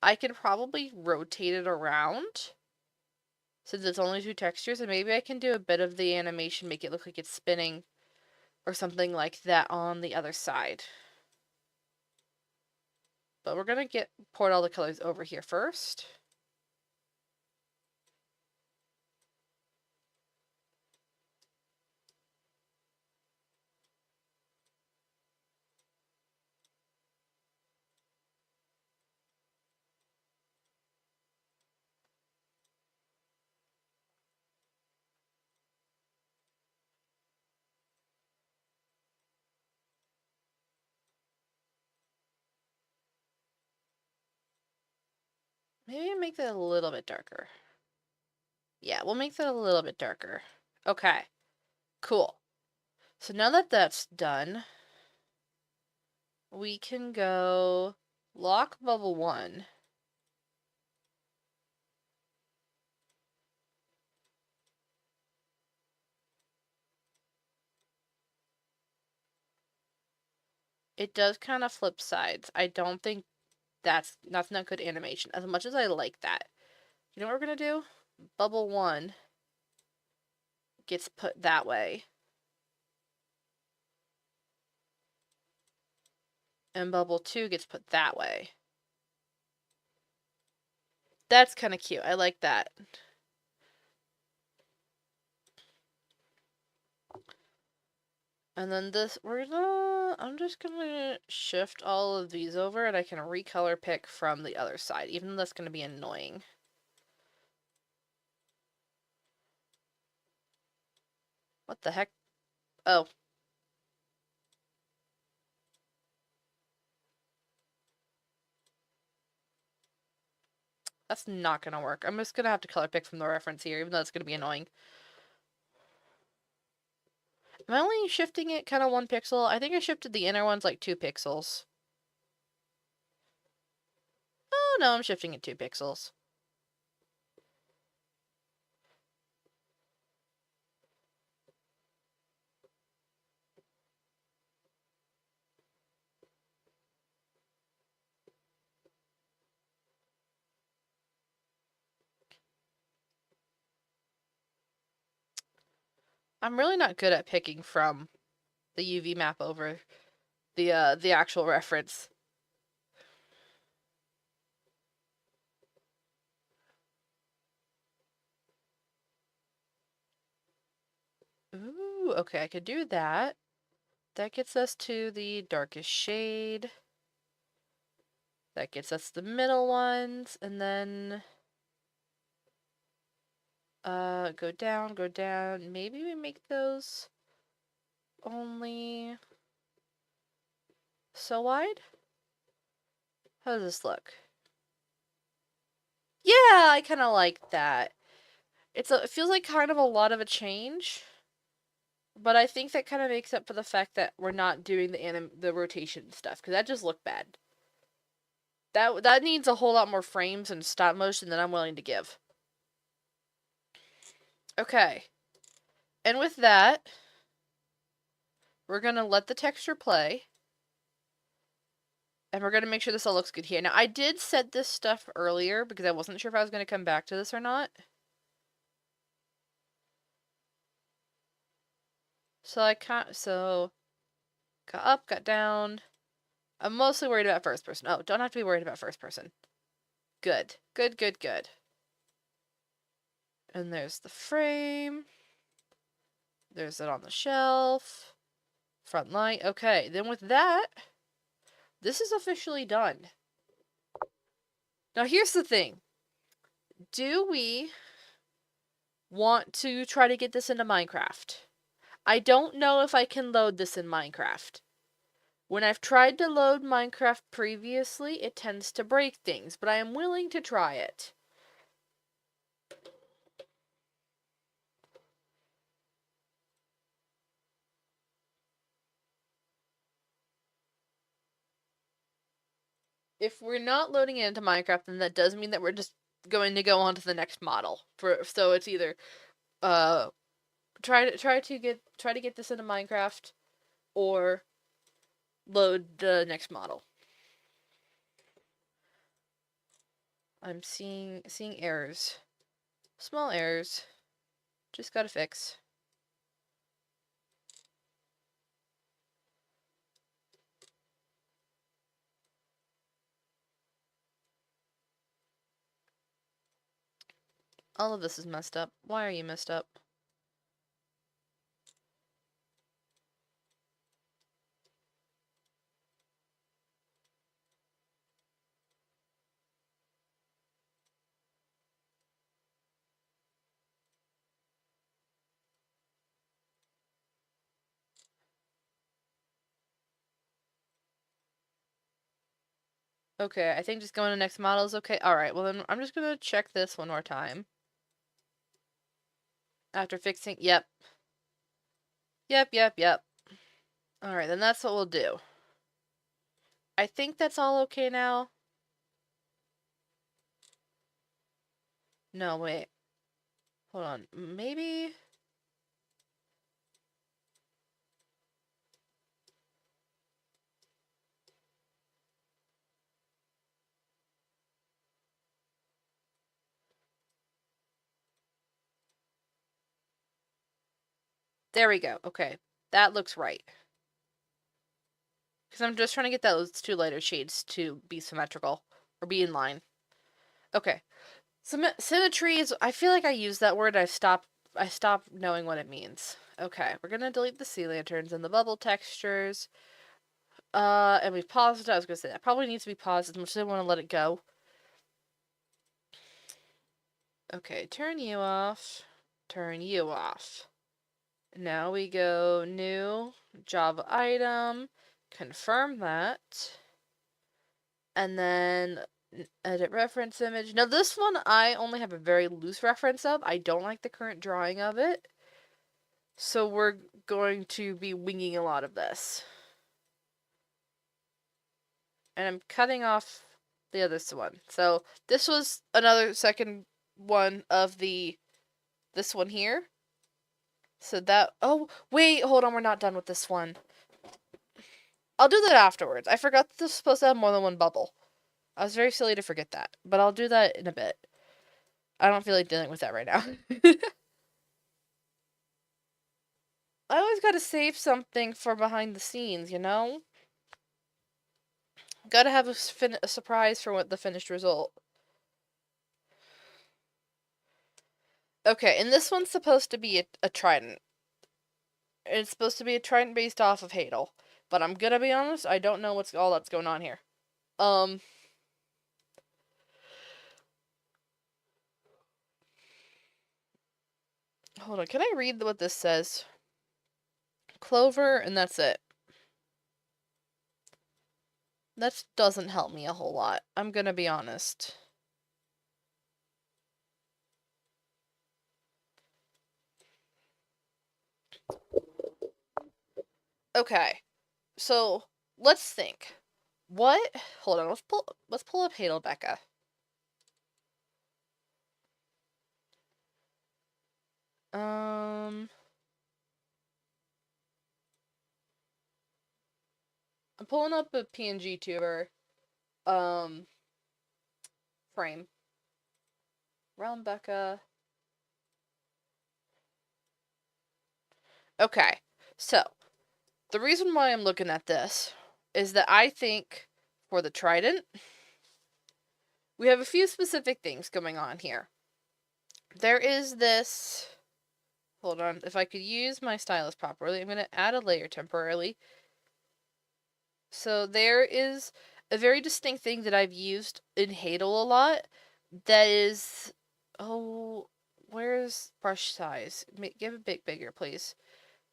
I could probably rotate it around since it's only 2 textures, and maybe I can do a bit of the animation, make it look like it's spinning or something like that on the other side. But we're gonna port all the colors over here first. Maybe make that a little bit darker. Yeah, we'll make that a little bit darker. Okay, cool. So now that that's done, we can go lock bubble 1. It does kind of flip sides. I don't think that's not good animation, as much as I like that. You know what we're gonna do? Bubble 1 gets put that way. And bubble 2 gets put that way. That's kind of cute. I like that. And then this, I'm just gonna shift all of these over and I can recolor pick from the other side, even though that's gonna be annoying. What the heck? Oh. That's not gonna work. I'm just gonna have to color pick from the reference here, even though it's gonna be annoying. Am I only shifting it kind of 1 pixel? I think I shifted the inner ones like 2 pixels. Oh no, I'm shifting it 2 pixels. I'm really not good at picking from the UV map over the actual reference. Ooh, okay, I could do that. That gets us to the darkest shade. That gets us the middle ones, and then go down, go down. Maybe we make those only so wide? How does this look? Yeah, I kind of like that. It feels like kind of a lot of a change, but I think that kind of makes up for the fact that we're not doing the rotation stuff, because that just looked bad. That needs a whole lot more frames and stop motion than I'm willing to give. Okay. And with that, we're going to let the texture play. And we're going to make sure this all looks good here. Now, I did set this stuff earlier because I wasn't sure if I was going to come back to this or not. So got up, got down. I'm mostly worried about first person. Oh, don't have to be worried about first person. Good. Good, good, good. And there's the frame. There's it on the shelf. Front light. Okay, then with that, this is officially done. Now here's the thing. Do we want to try to get this into Minecraft? I don't know if I can load this in Minecraft. When I've tried to load Minecraft previously, it tends to break things, but I am willing to try it. If we're not loading it into Minecraft, then that does mean that we're just going to go on to the next model. So it's either try to get this into Minecraft or load the next model. I'm seeing errors. Small errors. Just gotta fix. All of this is messed up. Why are you messed up? Okay, I think just going to next model is okay. Alright, well then I'm just gonna check this one more time. After fixing, yep. Yep. Alright, then that's what we'll do. I think that's all okay now. No, wait. Hold on. Maybe... There we go. Okay. That looks right. Because I'm just trying to get those two lighter shades to be symmetrical. Or be in line. Okay. Symmetry is... I feel like I use that word. I stopped knowing what it means. Okay. We're going to delete the sea lanterns and the bubble textures. And we've paused it. I was going to say that probably needs to be paused as much as I want to let it go. Okay, turn you off. Turn you off. Now we go new Java item, confirm that, and then edit reference image. Now this one I only have a very loose reference of. I don't like the current drawing of it. So we're going to be winging a lot of this. And I'm cutting off the other one. So this was another second one of this one here. So that, oh, wait, hold on, we're not done with this one. I'll do that afterwards. I forgot that this is supposed to have more than one bubble. I was very silly to forget that, but I'll do that in a bit. I don't feel like dealing with that right now. I always gotta save something for behind the scenes, you know? Gotta have a surprise for what the finished result. Okay, and this one's supposed to be a Trident. It's supposed to be a Trident based off of Hadal. But I'm gonna be honest, I don't know what's all that's going on here. Hold on, can I read what this says? Clover, and that's it. That doesn't help me a whole lot. I'm gonna be honest. Okay, so let's think. What? Hold on. Let's pull up Hadal Becca. I'm pulling up a PNG tuber. Frame. Realm Becca. Okay, so the reason why I'm looking at this is that I think for the Trident, we have a few specific things going on here. There is this... Hold on. If I could use my stylus properly, I'm going to add a layer temporarily. So there is a very distinct thing that I've used in Hadal a lot. That is... Oh, where's brush size? Give it a bit bigger, please.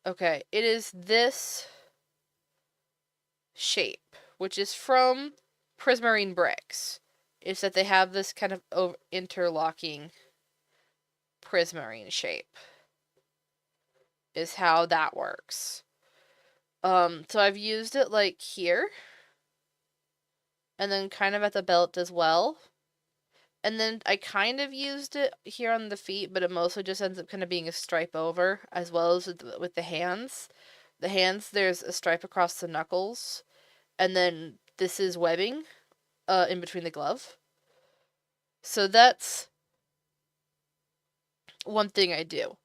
Okay, it is this shape, which is from Prismarine Bricks. Is that they have this kind of interlocking Prismarine shape. Is how that works. So I've used it like here. And then kind of at the belt as well. And then I kind of used it here on the feet, but it mostly just ends up kind of being a stripe over, as well as with the hands. The hands, there's a stripe across the knuckles. And then this is webbing in between the glove. So that's one thing I do.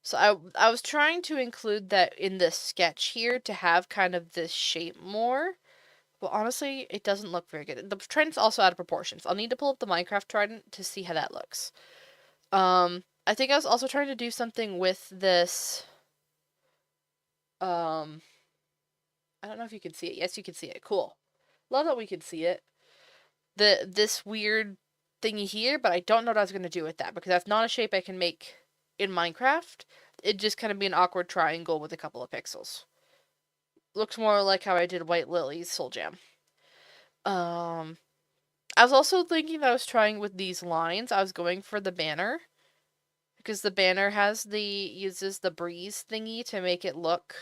So I was trying to include that in this sketch here to have kind of this shape more. But honestly, it doesn't look very good. The Trident's also out of proportions. I'll need to pull up the Minecraft Trident to see how that looks. I think I was also trying to do something with this. I don't know if you can see it. Yes, you can see it. Cool. Love that we can see it. This weird thingy here, but I don't know what I was going to do with that because that's not a shape I can make in Minecraft. It'd just kind of be an awkward triangle with a couple of pixels. Looks more like how I did White Lily's Soul Jam. I was also thinking that I was trying with these lines. I was going for the banner. Because the banner uses the breeze thingy to make it look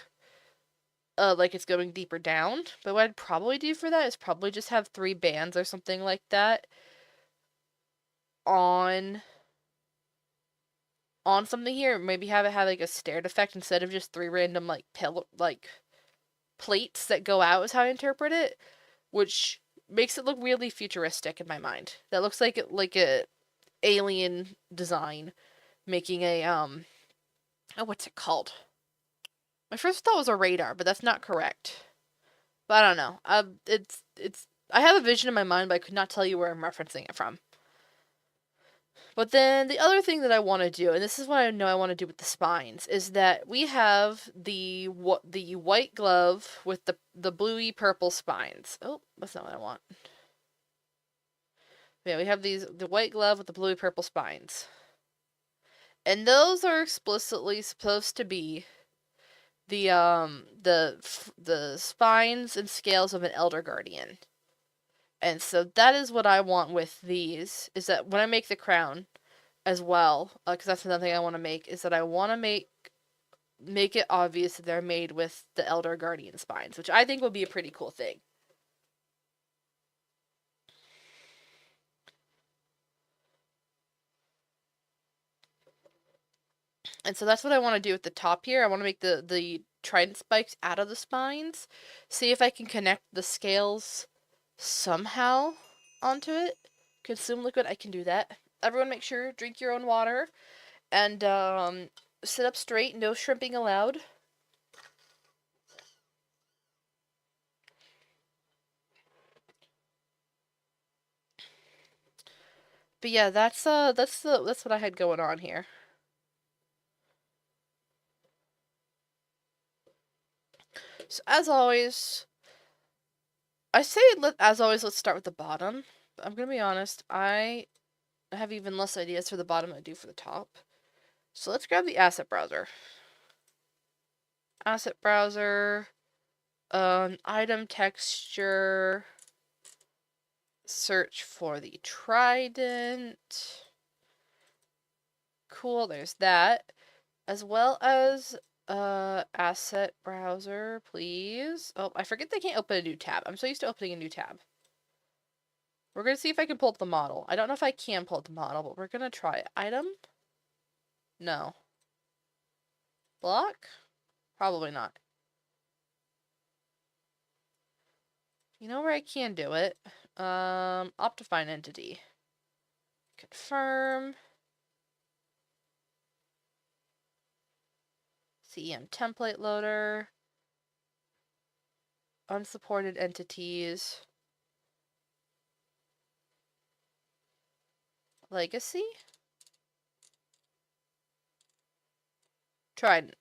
like it's going deeper down. But what I'd probably do for that is probably just have 3 bands or something like that on something here. Maybe have it have like a staired effect instead of just 3 random like plates that go out is how I interpret it, which makes it look really futuristic in my mind. That looks like a alien design making a oh, what's it called? My first thought was a radar, but that's not correct. But I don't know. I have a vision in my mind, but I could not tell you where I'm referencing it from. But then the other thing that I want to do, and this is what I know I want to do with the spines, is that we have the white glove with the bluey purple spines. Oh, that's not what I want. Yeah, we have the white glove with the bluey purple spines. And those are explicitly supposed to be the spines and scales of an elder guardian. And so that is what I want with these, is that when I make the crown as well, because that's another thing I want to make, is that I want to make it obvious that they're made with the elder guardian spines, which I think would be a pretty cool thing. And so that's what I want to do at the top here. I want to make the trident spikes out of the spines. See if I can connect the scales somehow onto it. Consume liquid, I can do that. Everyone make sure, drink your own water. And sit up straight, no shrimping allowed. But yeah, that's what I had going on here. So as always, I say as always, let's start with the bottom. But I'm gonna be honest, I have even less ideas for the bottom than I do for the top. So let's grab the asset browser. Asset browser, item texture, search for the trident. Cool, there's that. As well as asset browser, please. Oh, I forget they can't open a new tab. I'm so used to opening a new tab. We're gonna see if I can pull up the model. I don't know if I can pull up the model, but we're gonna try it. Item? No. Block? Probably not. You know where I can do it? Optifine entity. Confirm. CEM template loader. Unsupported entities. Legacy? Trident.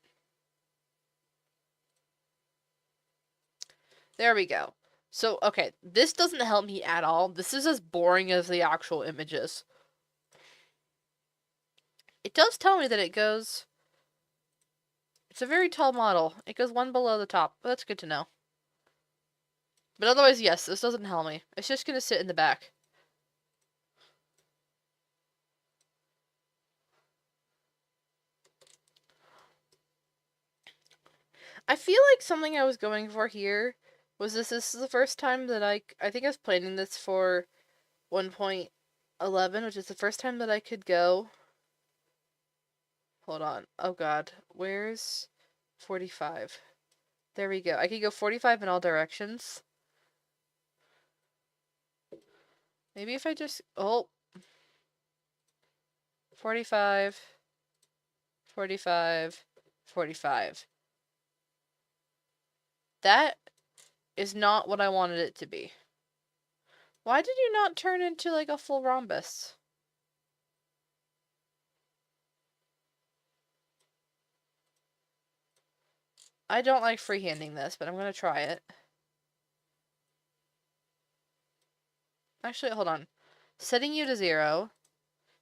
There we go. So, okay, this doesn't help me at all. This is as boring as the actual images. It does tell me that it goes... It's a very tall model. It goes one below the top. That's good to know. But otherwise, yes, this doesn't help me. It's just gonna sit in the back. I feel like something I was going for here was this is the first time that I think I was planning this for 1.11, which is the first time that I could go. Hold on. Oh god. Where's 45? There we go. I could go 45 in all directions. Maybe if I just... Oh. 45. 45. 45. That is not what I wanted it to be. Why did you not turn into like a full rhombus? I don't like freehanding this, but I'm gonna try it. Actually, hold on. Setting you to 0.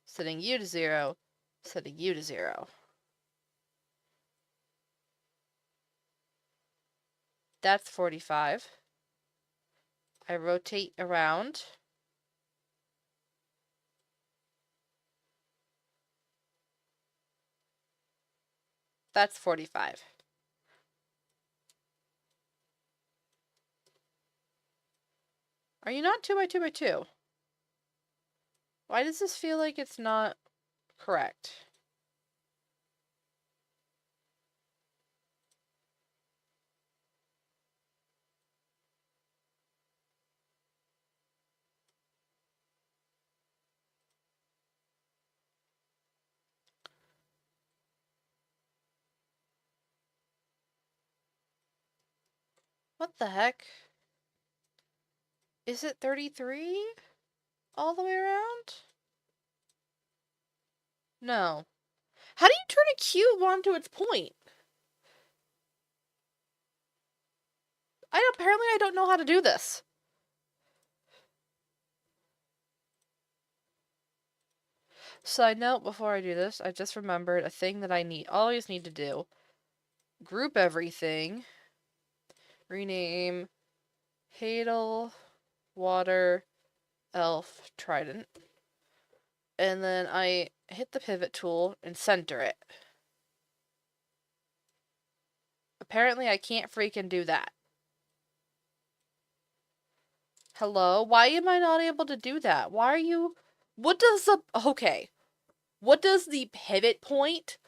Setting you to 0. Setting you to 0. That's 45. I rotate around. That's 45. Are you not 2 by 2 by 2? Why does this feel like it's not correct? What the heck? Is it 33 all the way around? No. How do you turn a cube onto its point? Apparently I don't know how to do this. Side note, before I do this, I just remembered a thing that I always need to do. Group everything. Rename Hadal, Water, Elf, Trident. And then I hit the pivot tool and center it. Apparently I can't freaking do that. Hello? Why am I not able to do that? Why are you... What does the... Okay. What does the pivot point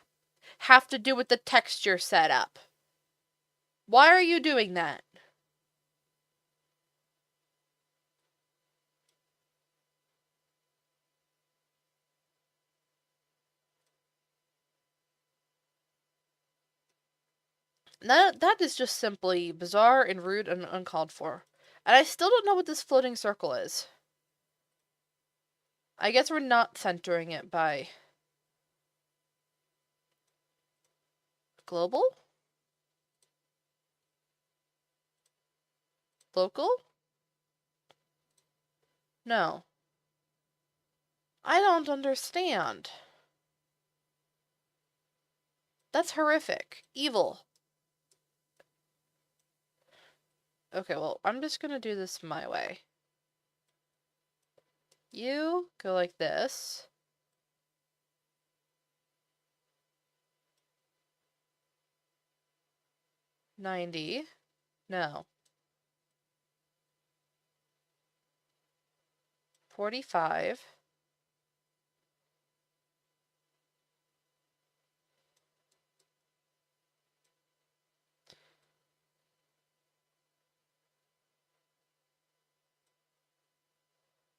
have to do with the texture setup? Why are you doing that? That is just simply bizarre and rude and uncalled for. And I still don't know what this floating circle is. I guess we're not centering it by... Global? Local? No. I don't understand. That's horrific. Evil. Okay, well, I'm just gonna do this my way. You go like this. $90. No. 45.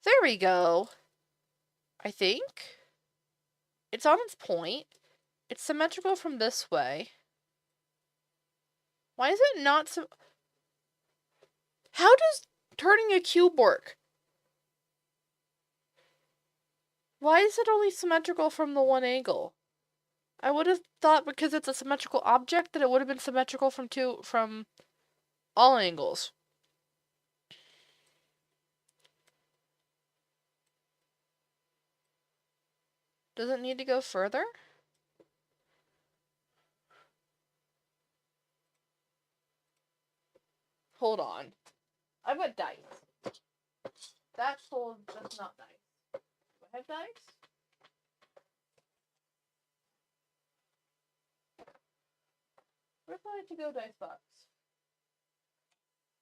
There we go. I think. It's on its point. It's symmetrical from this way. Why is it not so... How does turning a cube work? Why is it only symmetrical from the one angle? I would have thought because it's a symmetrical object that it would have been symmetrical from all angles. Does it need to go further? Hold on. I've got dice. That's not dice. Do I have dice? Where's my to-go dice box?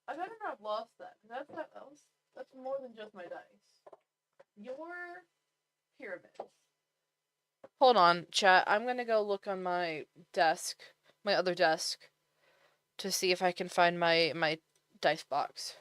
I better not have lost that. That's more than just my dice. Your pyramids. Hold on, chat. I'm gonna go look on my desk, my other desk, to see if I can find my dice box.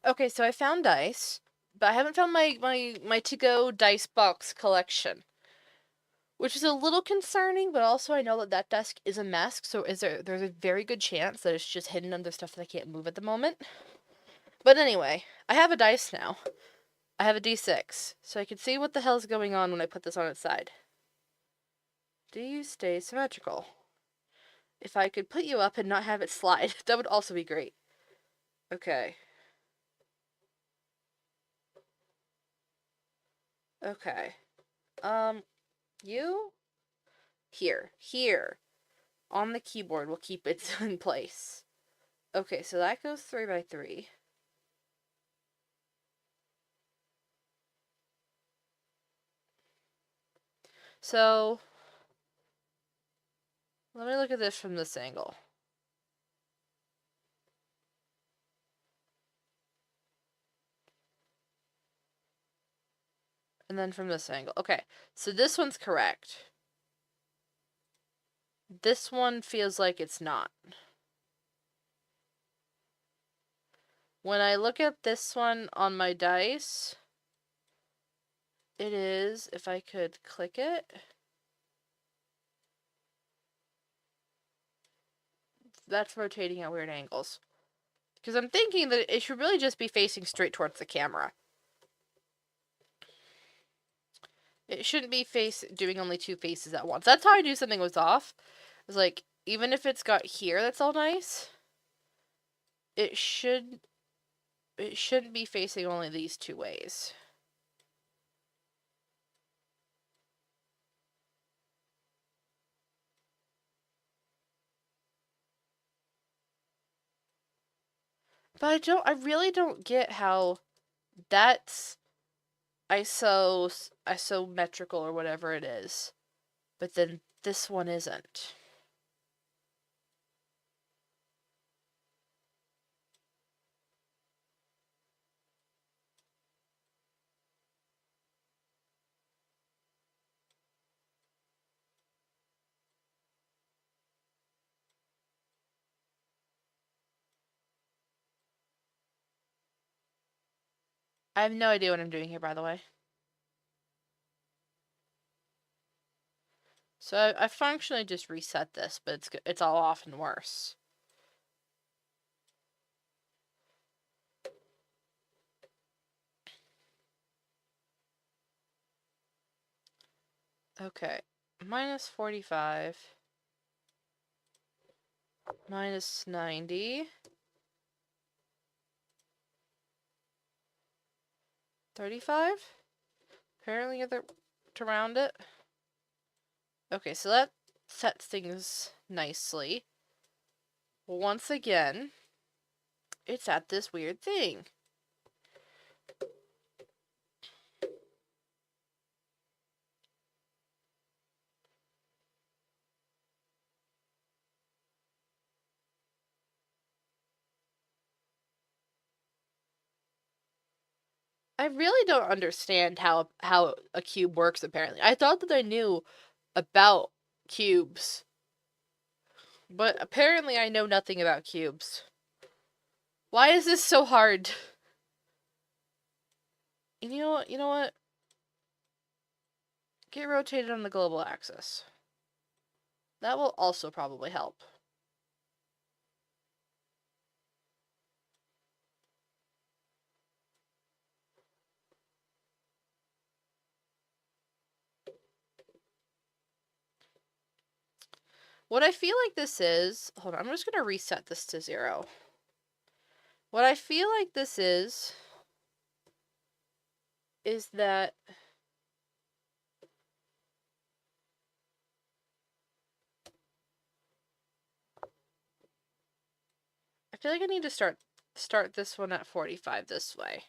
Okay, so I found dice, but I haven't found my to-go dice box collection, which is a little concerning, but also I know that desk is a mess, so there's a very good chance that it's just hidden under stuff that I can't move at the moment. But anyway, I have a dice now. I have a d6, so I can see what the hell's going on when I put this on its side. Do you stay symmetrical? If I could put you up and not have it slide, that would also be great. Okay. Okay. You? Here. On the keyboard, we'll keep it in place. Okay, so that goes 3 by 3. So, let me look at this from this angle. And then from this angle. Okay, so this one's correct. This one feels like it's not. When I look at this one on my dice, it is, if I could click it, that's rotating at weird angles. Because I'm thinking that it should really just be facing straight towards the camera. It shouldn't be doing only 2 faces at once. That's how I knew something was off. It's like, even if it's got here that's all nice, it shouldn't be facing only these 2 ways. But I really don't get how that's isometrical or whatever it is, but then this one isn't. I have no idea what I'm doing here, by the way. So I functionally just reset this, but it's all often worse. Okay, minus 45, minus 90, 35? Apparently to round it. Okay, so that sets things nicely. Once again, it's at this weird thing. I really don't understand how a cube works, apparently. I thought that I knew about cubes, but apparently I know nothing about cubes. Why is this so hard? You know what? Get rotated on the global axis. That will also probably help. What I feel like this is... Hold on, I'm just going to reset this to 0. What I feel like this is that... I feel like I need to start this one at 45 this way.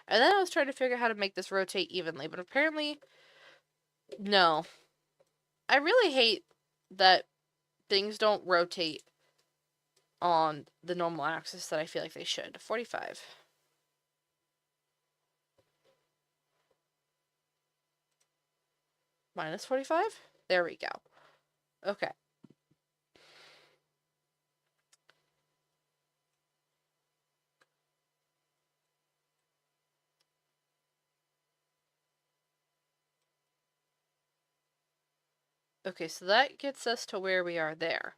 And then I was trying to figure out how to make this rotate evenly, but apparently, no. I really hate that things don't rotate on the normal axis that I feel like they should. 45. Minus 45? There we go. Okay. Okay, so that gets us to where we are there.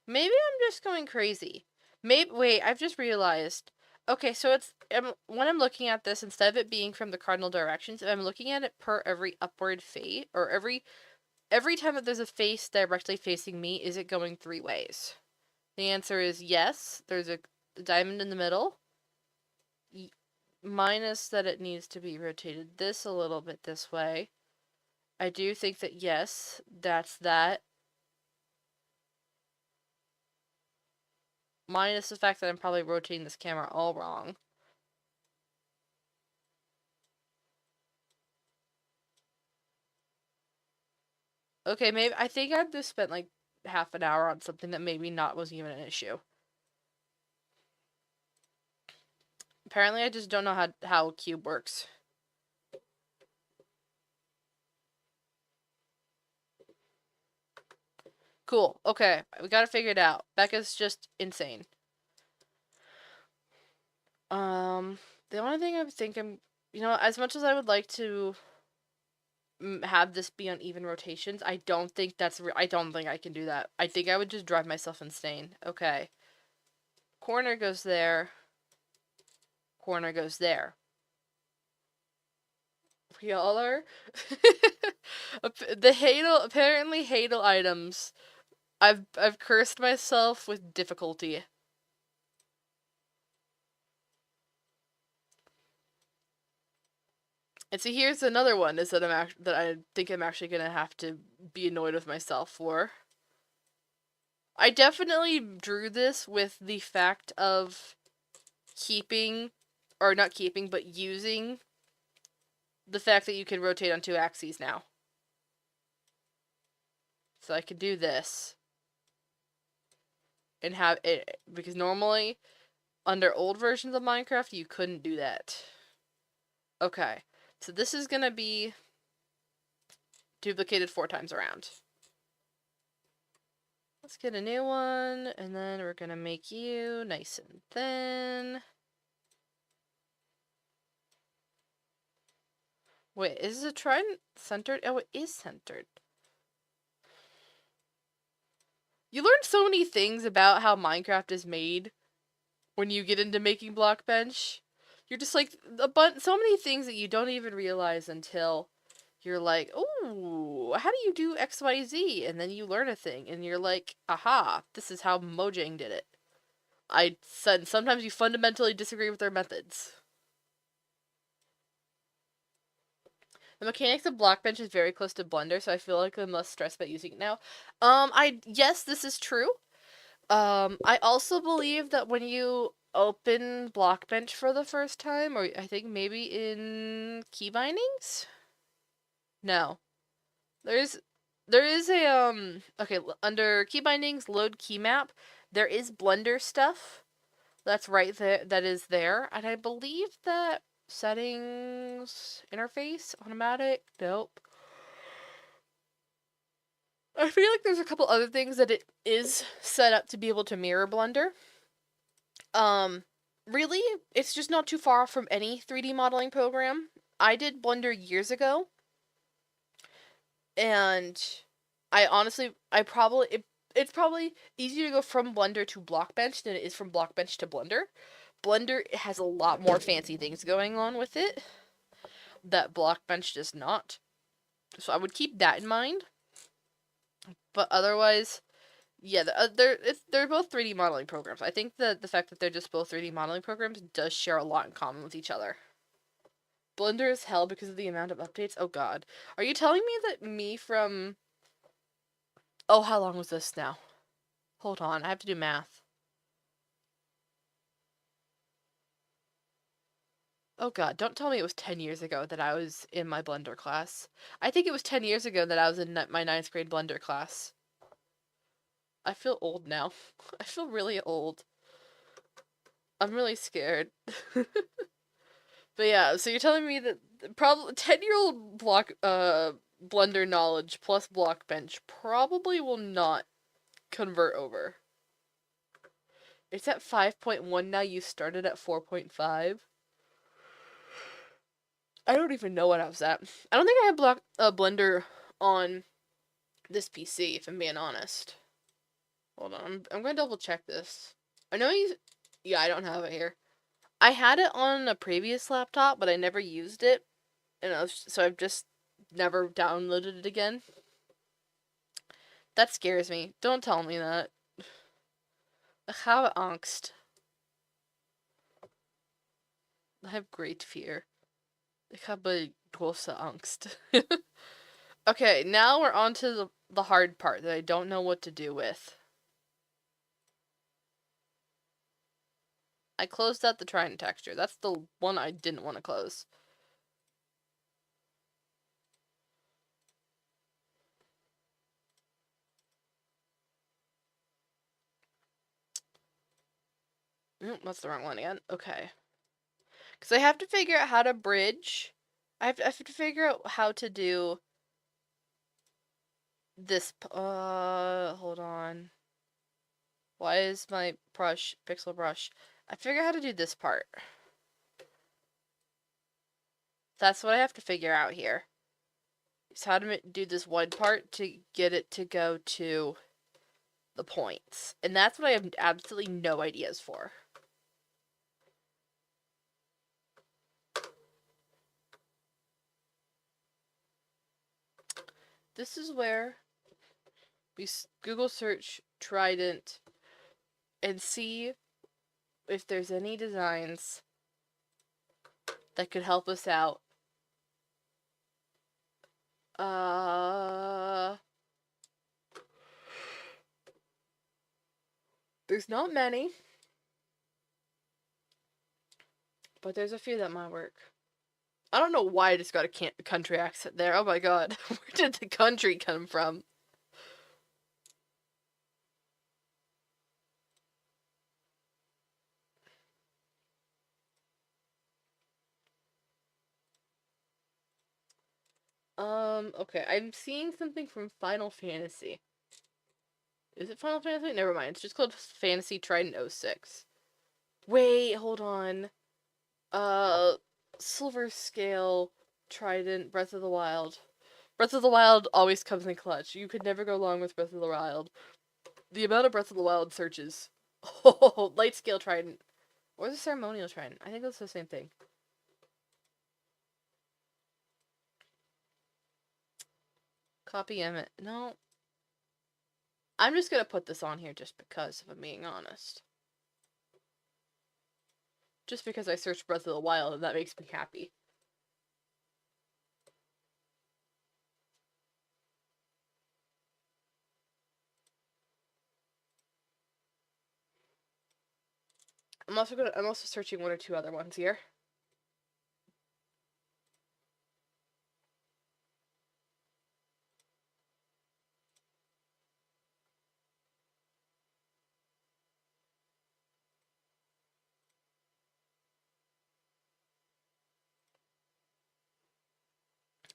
Maybe I'm just going crazy. Maybe wait, I've just realized. Okay, so it's when I'm looking at this, instead of it being from the cardinal directions, if I'm looking at it per every upward face, or every time that there's a face directly facing me, is it going 3 ways? The answer is yes. There's a diamond in the middle. Minus that it needs to be rotated this a little bit this way. I do think that yes, that's that. Minus the fact that I'm probably rotating this camera all wrong. Okay, maybe I think I've just spent like half an hour on something that maybe not was even an issue. Apparently I just don't know how a cube works. Cool. Okay, we gotta figure it out. Becca's just insane. The only thing I think as much as I would like to have this be on even rotations, I don't think I don't think I can do that. I think I would just drive myself insane. Okay. Corner goes there. Corner goes there. We all are. The Hadal, apparently Hadal items. I've cursed myself with difficulty. And see, here's another one: is that that I think I'm actually gonna have to be annoyed with myself for. I definitely drew this with the fact of keeping, or not keeping, but using the fact that you can rotate on 2 axes now. So I could do this and have it, because normally under old versions of Minecraft you couldn't do that. Okay, so this is gonna be duplicated 4 times around. Let's get a new one, and then we're gonna make you nice and thin. Wait, is the trident centered? Oh, it is centered. You learn so many things about how Minecraft is made when you get into making Blockbench. You're just like, so many things that you don't even realize until you're like, oh, how do you do XYZ? And then you learn a thing, and you're like, aha, this is how Mojang did it. I said sometimes you fundamentally disagree with their methods. The mechanics of Blockbench is very close to Blender, so I feel like I'm less stressed about using it now. Yes, this is true. I also believe that when you open Blockbench for the first time, or I think maybe in key bindings? No. There is a, okay, under key bindings, load key map, there is Blender stuff that's right there, that is there, and I believe that settings, interface, automatic, nope. I feel like there's a couple other things that it is set up to be able to mirror Blender. Really, it's just not too far from any 3D modeling program. I did Blender years ago, and it's probably easier to go from Blender to Blockbench than it is from Blockbench to Blender. Blender has a lot more fancy things going on with it that Blockbench does not. So I would keep that in mind. But otherwise, yeah, they're both 3D modeling programs. I think that the fact that they're just both 3D modeling programs does share a lot in common with each other. Blender is hell because of the amount of updates. Oh god. Are you telling me that me from... Oh, how long was this now? Hold on, I have to do math. Oh god, don't tell me it was 10 years ago that I was in my Blender class. I think it was 10 years ago that I was in my 9th grade Blender class. I feel old now. I feel really old. I'm really scared. But yeah, so you're telling me that probably 10-year-old Blender knowledge plus Blockbench probably will not convert over. It's at 5.1 now, you started at 4.5. I don't even know what I was at. I don't think I had Blender on this PC, if I'm being honest. Hold on, I'm gonna double check this. I know he's. Yeah, I don't have it here. I had it on a previous laptop, but I never used it, and so I've just never downloaded it again. That scares me. Don't tell me that. I have angst. I have great fear. Ich habe große Angst. Okay, now we're on to the hard part that I don't know what to do with. I closed out the Trident texture. That's the one I didn't want to close. That's the wrong one again. Okay. Because I have to figure out how to bridge. I have to figure out how to do this. Hold on. Why is my pixel brush? I figure out how to do this part. That's what I have to figure out here. Is how to do this one part to get it to go to the points. And that's what I have absolutely no ideas for. This is where we Google search Trident and see if there's any designs that could help us out. There's not many, but there's a few that might work. I don't know why I just got a country accent there. Oh my god. Where did the country come from? Okay. I'm seeing something from Final Fantasy. Is it Final Fantasy? Never mind. It's just called Fantasy Trident 06. Wait, hold on. Silver Scale Trident Breath of the Wild. Breath of the Wild always comes in clutch. You could never go wrong with Breath of the Wild. The amount of Breath of the Wild searches. Oh, light scale Trident. Or the ceremonial Trident. I think that's the same thing. Copy Emmett. No. I'm just gonna put this on here just because, if I'm being honest. Just because I searched Breath of the Wild and that makes me happy. I'm also searching one or two other ones here.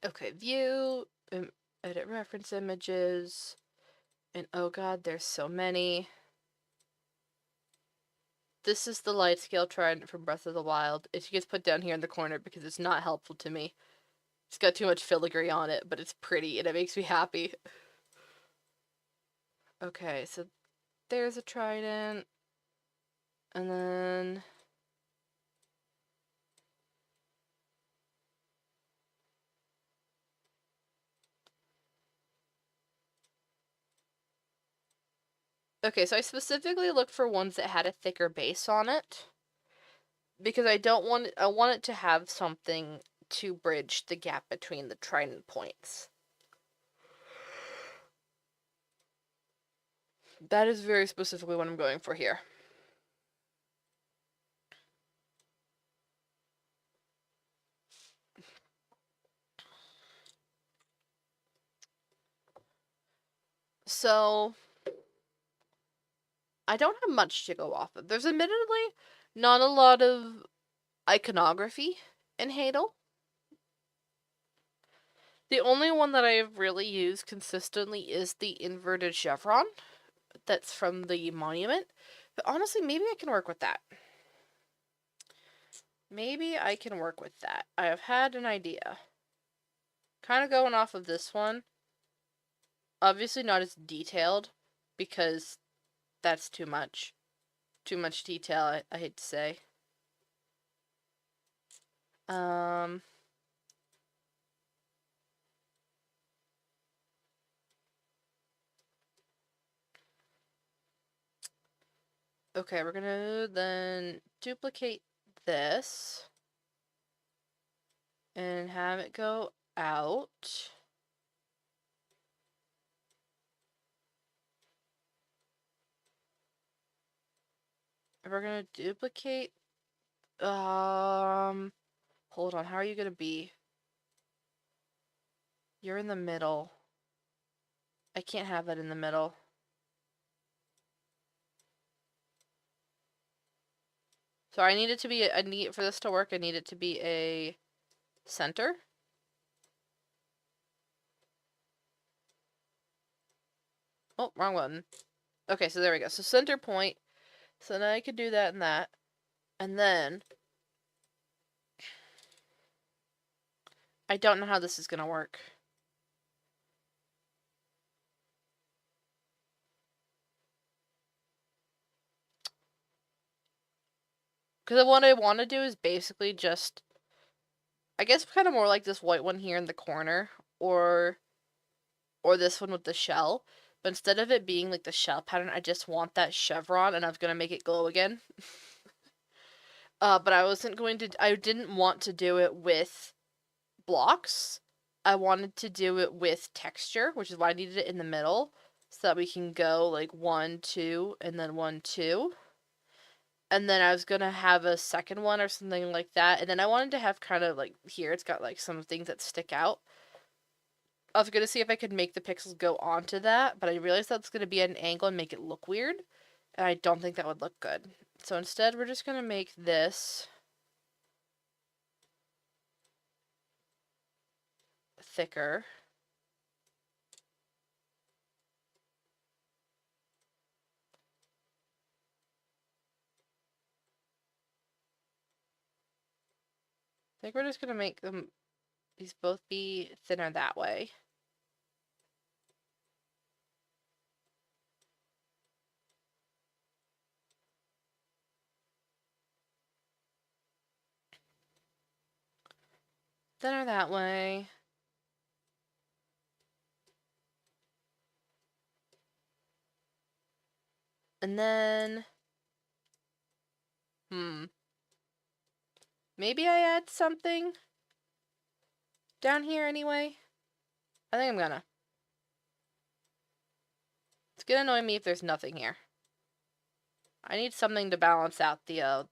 Okay, view, edit reference images, and oh god, there's so many. This is the light scale Trident from Breath of the Wild. It gets put down here in the corner because it's not helpful to me. It's got too much filigree on it, but it's pretty and it makes me happy. Okay, so there's a Trident. And then... Okay, so I specifically looked for ones that had a thicker base on it. Because I want it to have something to bridge the gap between the Trident points. That is very specifically what I'm going for here. So, I don't have much to go off of. There's admittedly not a lot of iconography in Hadal. The only one that I have really used consistently is the inverted chevron that's from the monument. But honestly, maybe I can work with that. Maybe I can work with that. I have had an idea. Kind of going off of this one. Obviously not as detailed, because That's too much. Too much detail, I hate to say. Okay, we're gonna then duplicate this and have it go out. We're gonna duplicate, hold on, how are you gonna be? You're in the middle. I can't have that in the middle. So I need it to be, for this to work, I need it to be a center. Oh, wrong button. Okay, so there we go. So center point. So now I could do that and that. And then I don't know how this is gonna work. Because what I want to do is basically just, I guess kind of more like this white one here in the corner, or this one with the shell. But instead of it being like the shell pattern, I just want that chevron, and I was gonna make it glow again. But I didn't want to do it with blocks. I wanted to do it with texture, which is why I needed it in the middle, so that we can go like 1, 2, and then 1, 2. And then I was gonna have a second one or something like that. And then I wanted to have kind of like here, it's got like some things that stick out. I was gonna see if I could make the pixels go onto that, but I realized that's gonna be at an angle and make it look weird. And I don't think that would look good. So instead, we're just gonna make this thicker. I think we're just gonna make these both be thinner that way. Thinner that way. And then, maybe I add something down here anyway. I think I'm gonna. It's gonna annoy me if there's nothing here. I need something to balance out the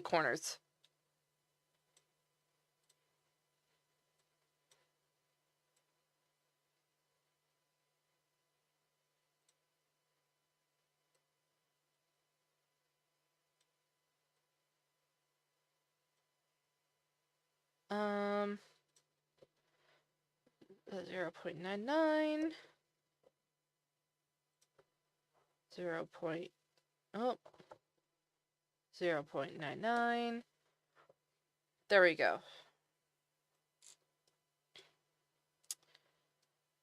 corners. Um, 0.99. 0.99. There we go.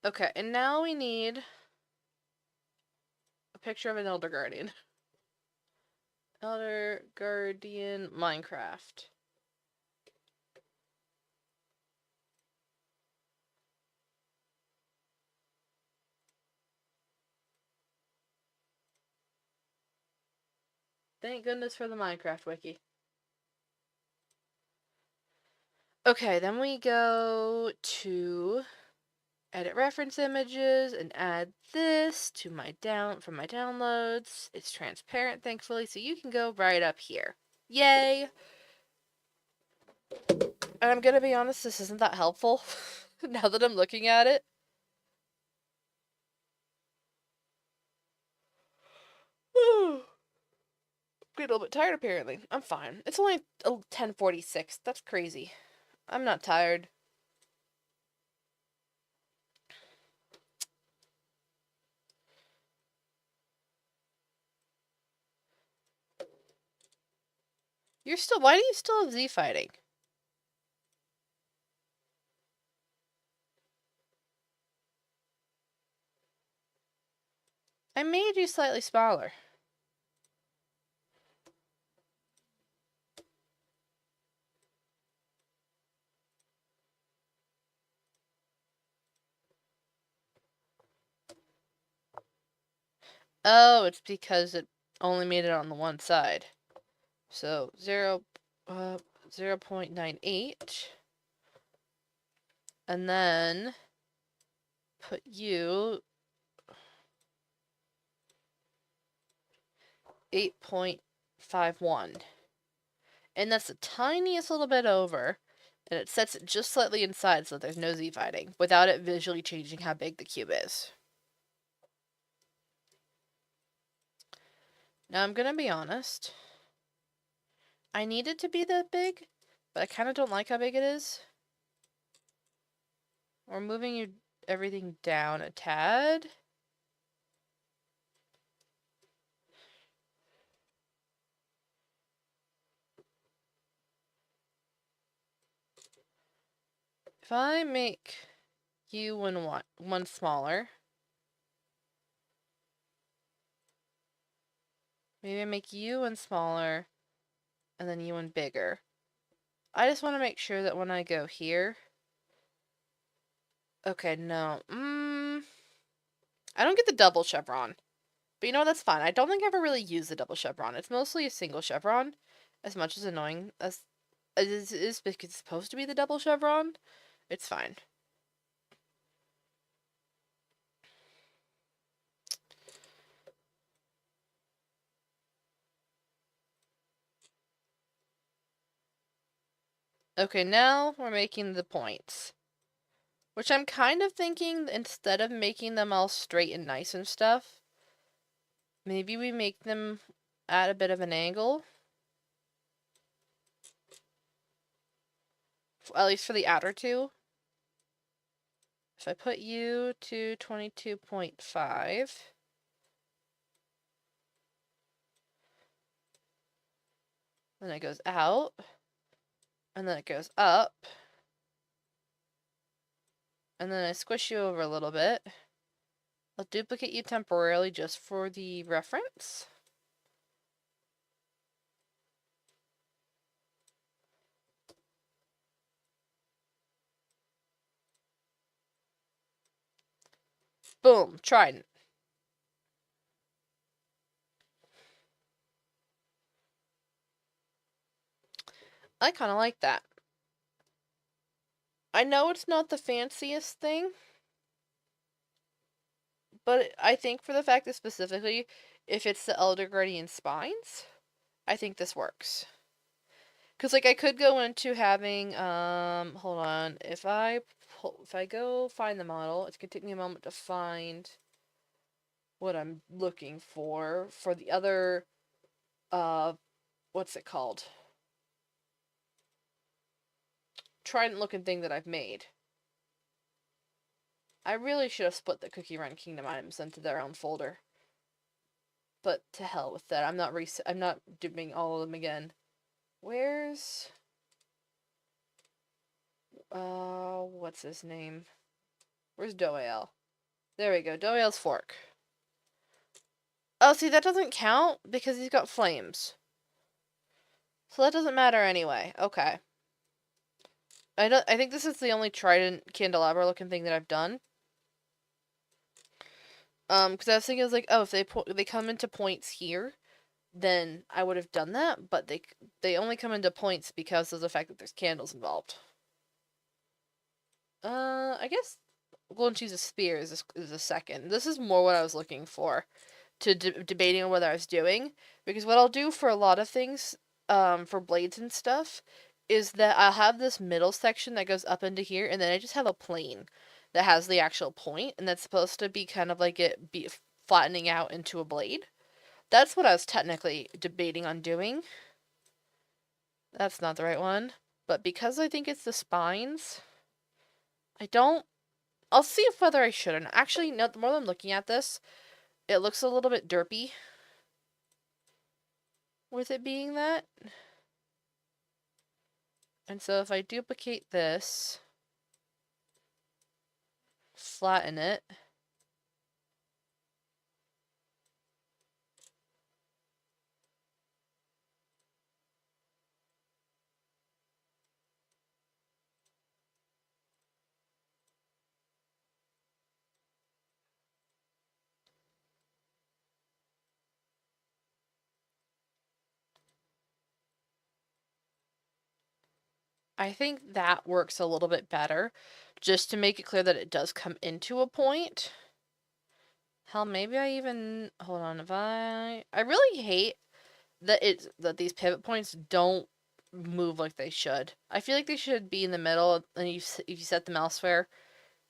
Okay, and now we need a picture of an Elder Guardian. Elder Guardian Minecraft. Thank goodness for the Minecraft wiki. Okay, then we go to edit reference images and add this to from my downloads. It's transparent, thankfully, so you can go right up here. Yay! And I'm gonna be honest, this isn't that helpful now that I'm looking at it. Getting a little bit tired, apparently. I'm fine. It's only 10:46. That's crazy. I'm not tired. Why do you still have Z fighting? I made you slightly smaller. Oh, it's because it only made it on the one side. So 0.98. And then put you 8.51. And that's the tiniest little bit over. And it sets it just slightly inside so that there's no z-fighting, without it visually changing how big the cube is. Now I'm gonna be honest. I need it to be that big, but I kind of don't like how big it is. We're moving everything down a tad. If I make you one smaller, maybe I make you one smaller, and then you one bigger. I just want to make sure that when I go here... Okay, no. I don't get the double chevron. But you know, that's fine. I don't think I ever really use the double chevron. It's mostly a single chevron, as much as annoying as it is because it's supposed to be the double chevron. It's fine. Okay, now we're making the points. Which I'm kind of thinking, instead of making them all straight and nice and stuff, maybe we make them at a bit of an angle. At least for the outer two. If I put you to 22.5... then it goes out, and then it goes up, and then I squish you over a little bit. I'll duplicate you temporarily just for the reference. Boom, Trident. I kind of like that. I know it's not the fanciest thing, but I think for the fact that specifically, if it's the Elder Guardian Spines, I think this works. Because, like, I could go into having, hold on, if I go find the model, it's gonna take me a moment to find what I'm looking for the other, what's it called? Trident-looking thing that I've made. I really should have split the Cookie Run Kingdom items into their own folder. But to hell with that. I'm not doing all of them again. Where's... what's his name? Where's Doel? There we go. Doel's fork. Oh, see, that doesn't count because he's got flames. So that doesn't matter anyway. Okay. I think this is the only Trident candelabra looking thing that I've done. Because I was thinking, I was like, oh, if they come into points here, then I would have done that, but they only come into points because of the fact that there's candles involved. I guess going to use a spear is a second. This is more what I was looking for, to debating on what I was doing, because what I'll do for a lot of things, for blades and stuff, is that I'll have this middle section that goes up into here, and then I just have a plane that has the actual point, and that's supposed to be kind of like it be flattening out into a blade. That's what I was technically debating on doing. That's not the right one. But because I think it's the spines, I'll see if whether I should or not. Actually, no, the more I'm looking at this, it looks a little bit derpy with it being that. And so if I duplicate this, flatten it, I think that works a little bit better, just to make it clear that it does come into a point. Hell, maybe I even, hold on, I really hate that these pivot points don't move like they should. I feel like they should be in the middle, and if you set them elsewhere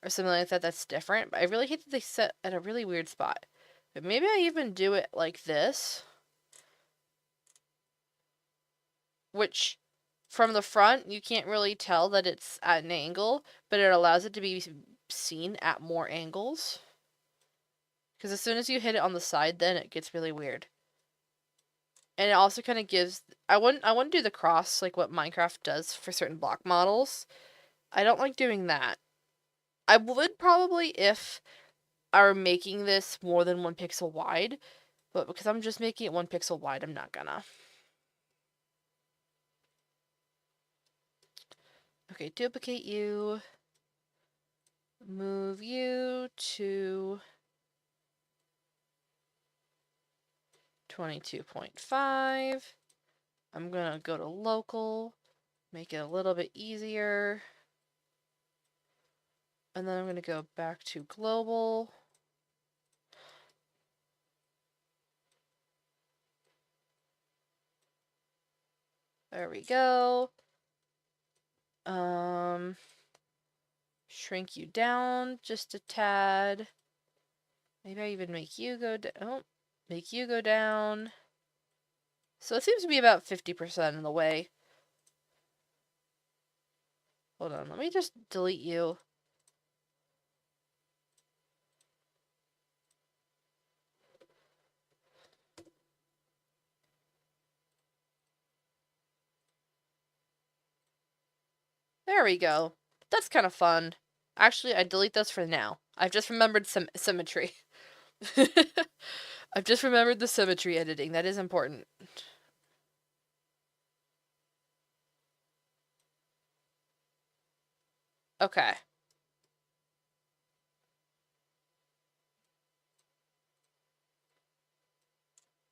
or something like that, that's different. But I really hate that they set at a really weird spot. But maybe I even do it like this, which from the front you can't really tell that it's at an angle, but it allows it to be seen at more angles. Because as soon as you hit it on the side, then it gets really weird. And it also kind of gives, I wouldn't do the cross like what Minecraft does for certain block models. I don't like doing that. I would probably if I were making this more than 1 pixel wide, but because I'm just making it 1 pixel wide, I'm not gonna. Okay, duplicate you. Move you to 22.5. I'm gonna go to local, make it a little bit easier. And then I'm gonna go back to global. There we go. Shrink you down just a tad. Maybe I even make you go down. Oh, make you go down. So it seems to be about 50% in the way. Hold on, let me just delete you. There we go. That's kind of fun. Actually, I delete those for now. I've just remembered some symmetry. I've just remembered the symmetry editing. That is important. Okay.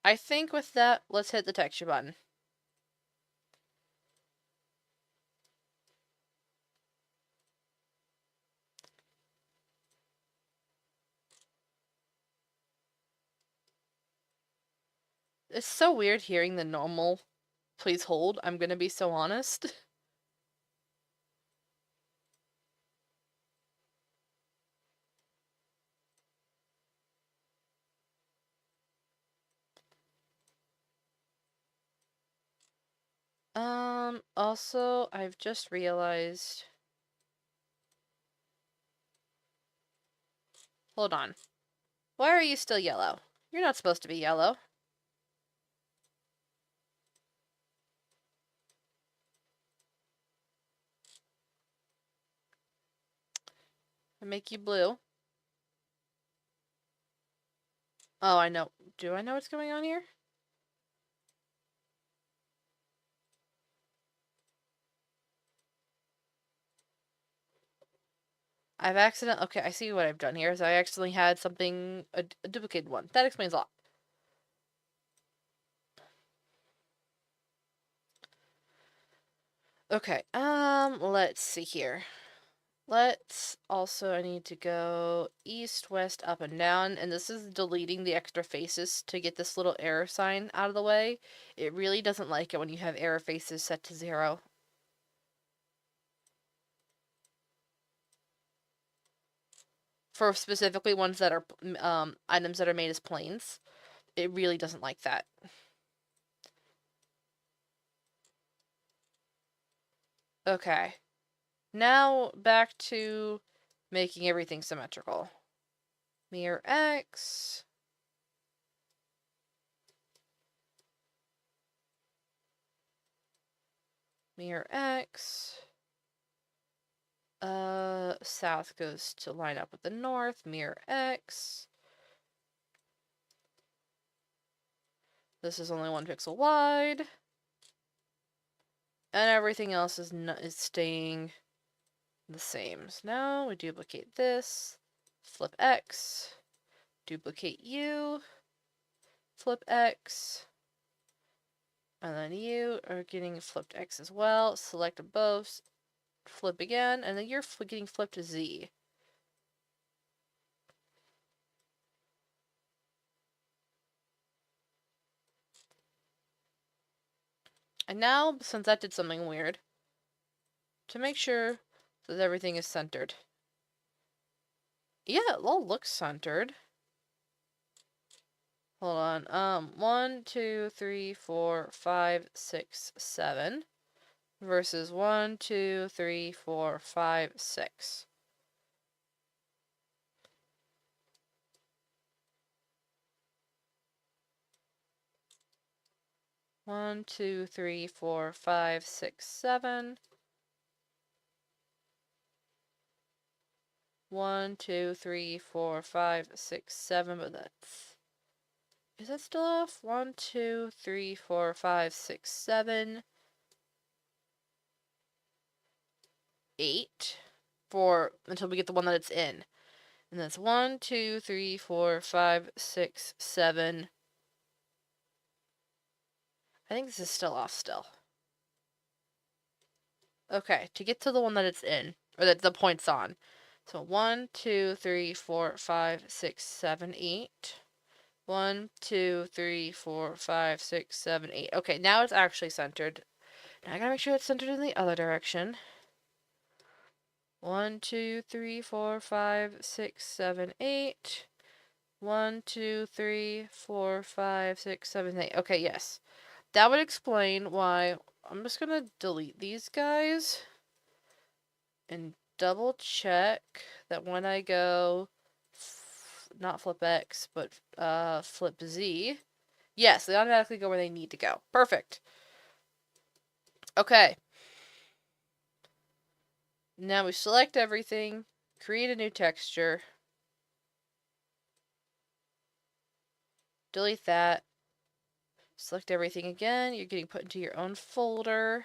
I think with that, let's hit the texture button. It's so weird hearing the normal please hold. I'm gonna be so honest. Also, I've just realized. Hold on. Why are you still yellow? You're not supposed to be yellow. I make you blue. Oh, I know. Do I know what's going on here? Okay, I see what I've done here. So I accidentally had something, a duplicated one. That explains a lot. Okay, let's see here. Let's also, I need to go east, west, up, and down, and this is deleting the extra faces to get this little error sign out of the way. It really doesn't like it when you have error faces set to 0. For specifically ones that are, items that are made as planes. It really doesn't like that. Okay. Now, back to making everything symmetrical. Mirror X. Mirror X. South goes to line up with the north. Mirror X. This is only 1 pixel wide. And everything else is staying the same. So now we duplicate this. Flip X. Duplicate U. Flip X. And then you are getting flipped X as well. Select both. Flip again. And then you're getting flipped to Z. And now, since that did something weird, to make sure that everything is centered. Yeah, it all looks centered. Hold on. 1, 2, 3, 4, 5, 6, 7. Versus 1, 2, 3, 4, 5, 6. One, two, three, four, five, six, 7. 1, 2, 3, 4, 5, 6, 7, but that's... Is that still off? 1, 2, 3, 4, 5, 6, 7. 8. Until we get the one that it's in. And that's 1, 2, 3, 4, 5, 6, 7. I think this is still off still. Okay, to get to the one that it's in, or that the point's on. So 1, 2, 3, 4, 5, 6, 7, 8. 1, 2, 3, 4, 5, 6, 7, 8. Okay, now it's actually centered. Now I gotta make sure it's centered in the other direction. 1, 2, 3, 4, 5, 6, 7, 8. 1, 2, 3, 4, 5, 6, 7, 8. Okay, yes. That would explain why. I'm just gonna delete these guys and double check that when I go not flip X, but flip Z, yes, they automatically go where they need to go. Perfect. Okay. Now we select everything, create a new texture, delete that, select everything again. You're getting put into your own folder.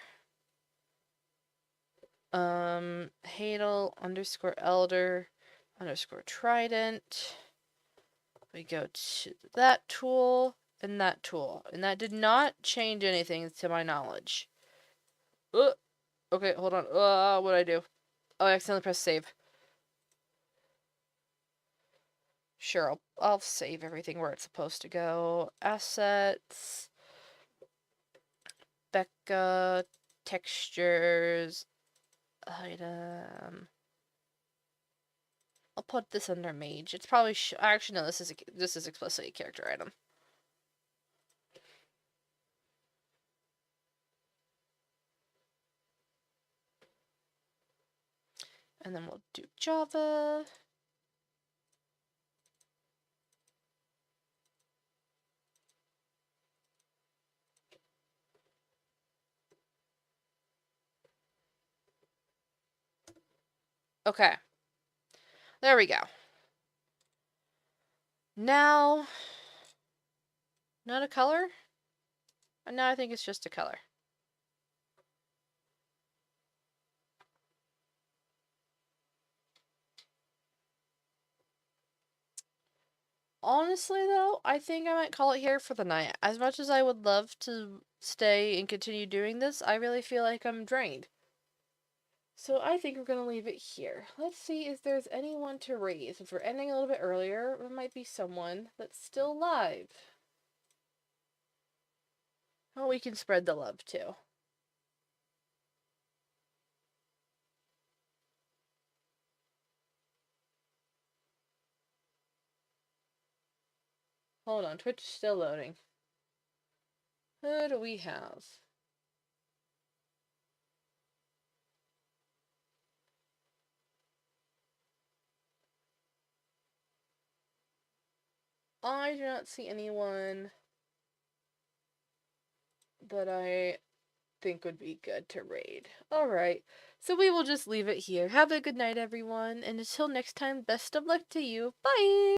Hadal _elder _trident. We go to that tool and that tool. And that did not change anything to my knowledge. Okay, hold on. What'd I do? Oh, I accidentally pressed save. Sure, I'll save everything where it's supposed to go. Assets. Becca. Textures. Item. I'll put this under mage. It's probably actually no. This is explicitly a character item. And then we'll do Java. Okay. There we go. Now, not a color? And now I think it's just a color. Honestly, though, I think I might call it here for the night. As much as I would love to stay and continue doing this, I really feel like I'm drained. So I think we're going to leave it here. Let's see if there's anyone to raise. If we're ending a little bit earlier, there might be someone that's still live. Oh, we can spread the love, too. Hold on, Twitch is still loading. Who do we have? I do not see anyone that I think would be good to raid. Alright, so we will just leave it here. Have a good night, everyone, and until next time, best of luck to you. Bye!